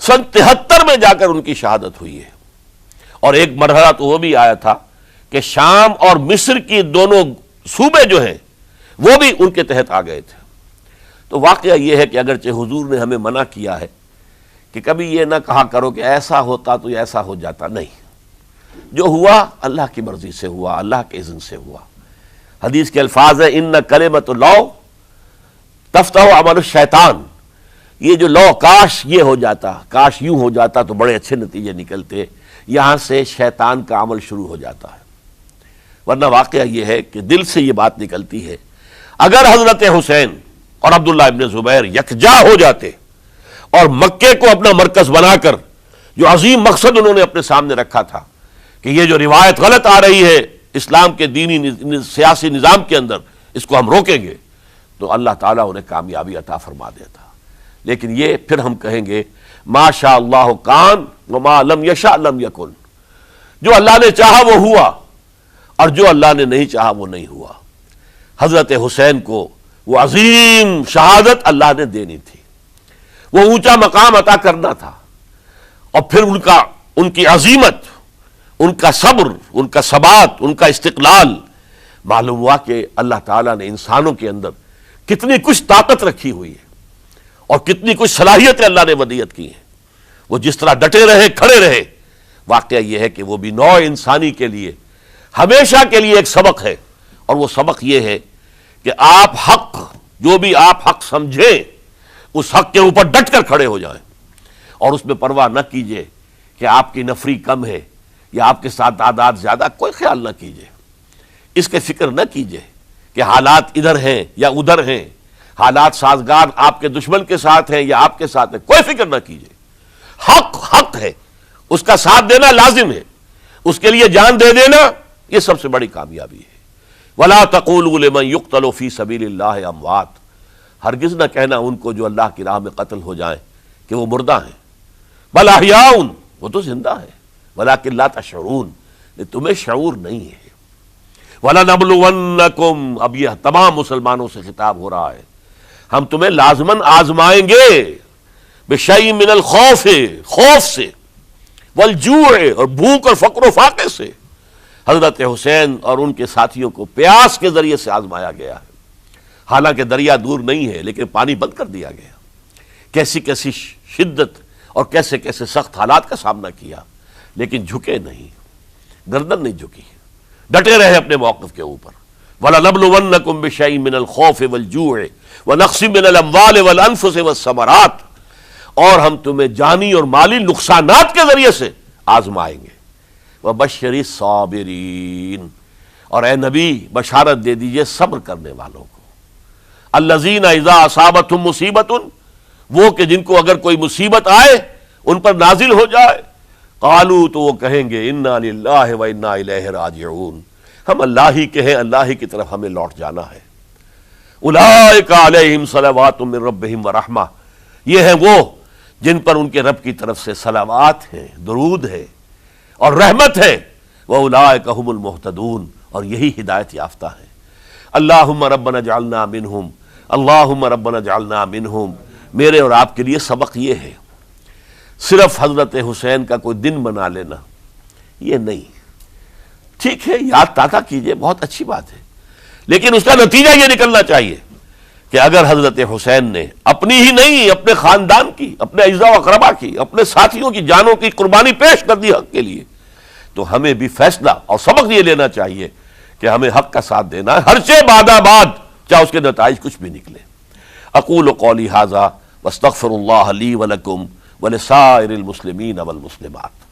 سن 73 میں جا کر ان کی شہادت ہوئی ہے۔ اور ایک مرحلہ تو وہ بھی آیا تھا کہ شام اور مصر کی دونوں صوبے جو ہیں وہ بھی ان کے تحت آ گئے تھے۔ تو واقعہ یہ ہے کہ اگرچہ حضور نے ہمیں منع کیا ہے کہ کبھی یہ نہ کہا کرو کہ ایسا ہوتا تو ایسا ہو جاتا، نہیں، جو ہوا اللہ کی مرضی سے ہوا، اللہ کے اذن سے ہوا۔ حدیث کے الفاظ ہیں ان کلمۃ اللہ تفتح عمل الشیطان، یہ جو لو کاش یہ ہو جاتا، کاش یوں ہو جاتا تو بڑے اچھے نتیجے نکلتے، یہاں سے شیطان کا عمل شروع ہو جاتا ہے۔ ورنہ واقعہ یہ ہے کہ دل سے یہ بات نکلتی ہے، اگر حضرت حسین اور عبداللہ ابن زبیر یکجا ہو جاتے اور مکے کو اپنا مرکز بنا کر جو عظیم مقصد انہوں نے اپنے سامنے رکھا تھا کہ یہ جو روایت غلط آ رہی ہے اسلام کے دینی سیاسی نظام کے اندر، اس کو ہم روکیں گے، تو اللہ تعالیٰ انہیں کامیابی عطا فرما دیتا۔ لیکن یہ پھر ہم کہیں گے ما شاء اللہ کان وما لم یشاء لم یکن، جو اللہ نے چاہا وہ ہوا اور جو اللہ نے نہیں چاہا وہ نہیں ہوا۔ حضرت حسین کو وہ عظیم شہادت اللہ نے دینی تھی، وہ اونچا مقام عطا کرنا تھا، اور پھر ان کی عظیمت، ان کا صبر، ان کا ثبات، ان کا استقلال، معلوم ہوا کہ اللہ تعالیٰ نے انسانوں کے اندر کتنی کچھ طاقت رکھی ہوئی ہے اور کتنی کچھ صلاحیتیں اللہ نے ودیعت کی ہیں۔ وہ جس طرح ڈٹے رہے، کھڑے رہے، واقعہ یہ ہے کہ وہ بھی نوع انسانی کے لیے ہمیشہ کے لیے ایک سبق ہے، اور وہ سبق یہ ہے کہ آپ حق، جو بھی آپ حق سمجھیں اس حق کے اوپر ڈٹ کر کھڑے ہو جائیں، اور اس میں پرواہ نہ کیجئے کہ آپ کی نفری کم ہے یا آپ کے ساتھ تعداد زیادہ، کوئی خیال نہ کیجئے، اس کے فکر نہ کیجئے کہ حالات ادھر ہیں یا ادھر ہیں، حالات سازگار آپ کے دشمن کے ساتھ ہیں یا آپ کے ساتھ ہیں، کوئی فکر نہ کیجئے۔ حق حق ہے، اس کا ساتھ دینا لازم ہے، اس کے لیے جان دے دینا یہ سب سے بڑی کامیابی ہے۔ وَلَا تَقُولُوا لِمَنْ يُقْتَلُ فِي سَبِيلِ اللَّهِ أَمْوَاتٌ، ہرگز نہ کہنا ان کو جو اللہ کی راہ میں قتل ہو جائیں کہ وہ مردہ ہیں، بل احیاء، وہ تو زندہ ہے، ولیکن لا تشعرون، تمہیں شعور نہیں ہے۔ وَلَنَبْلُوَنَّكُمْ، اب یہ تمام مسلمانوں سے خطاب ہو رہا ہے، ہم تمہیں لازماً آزمائیں گے، بِشَيْءٍ مِّنَ الْخَوْفِ، خوف سے، وَالْجُوعِ، اور بھوک اور فقر و فاقے سے۔ حضرت حسین اور ان کے ساتھیوں کو پیاس کے ذریعے سے آزمایا گیا ہے، حالانکہ دریا دور نہیں ہے لیکن پانی بند کر دیا گیا، کیسی کیسی شدت اور کیسے کیسے سخت حالات کا سامنا کیا، لیکن جھکے نہیں، گردن نہیں جھکی، ڈٹے رہے اپنے موقف کے اوپر۔ وَلَنَبْلُوَنَّكُمْ بِشَيْءٍ مِّنَ الْخَوْفِ وَالْجُوعِ وَنَقْصٍ مِّنَ الْأَمْوَالِ وَالْأَنفُسِ وَالثَّمَرَاتِ، اور ہم تمہیں جانی اور مالی نقصانات کے ذریعے سے آزمائیں گے۔ وَبَشِّرِ الصَّابِرِينَ، اور اے نبی بشارت دے دیجئے صبر کرنے والوں کو۔ الَّذِينَ إِذَا أَصَابَتْهُمْ مُصِیبَةٌ، وہ کہ جن کو اگر کوئی مصیبت آئے، ان پر نازل ہو جائے، قالوا، تو وہ کہیں گے اِنَّا لِلَّهِ وَإِنَّا إِلَيْهِ راجعون، ہم اللہ ہی کے ہیں، اللہ ہی کی طرف ہمیں لوٹ جانا ہے۔ اولئک علیہم صلوات من ربہم ورحمہ، یہ ہیں وہ جن پر ان کے رب کی طرف سے صلوات ہیں، درود ہے اور رحمت ہے۔ وَأُولَئِكَ هُمُ الْمُهْتَدُونَ، اور یہی ہدایت یافتہ ہیں۔ اللہم ربنا اجعلنا منہم، اللہم ربنا اجعلنا منہم، میرے اور آپ کے لیے سبق یہ ہے، صرف حضرت حسین کا کوئی دن بنا لینا یہ نہیں، ٹھیک ہے یاد تازہ کیجئے، بہت اچھی بات ہے، لیکن اس کا نتیجہ یہ نکلنا چاہیے کہ اگر حضرت حسین نے اپنی ہی نہیں، اپنے خاندان کی، اپنے اعزاء و اقربا کی، اپنے ساتھیوں کی جانوں کی قربانی پیش کر دی حق کے لیے، تو ہمیں بھی فیصلہ اور سبق یہ لینا چاہیے کہ ہمیں حق کا ساتھ دینا ہے، ہر سے بعد چاہے اس کے نتائج کچھ بھی نکلے۔ اقول قولی ھذا واستغفر اللہ لی ولکم ولسائر المسلمین والمسلمات۔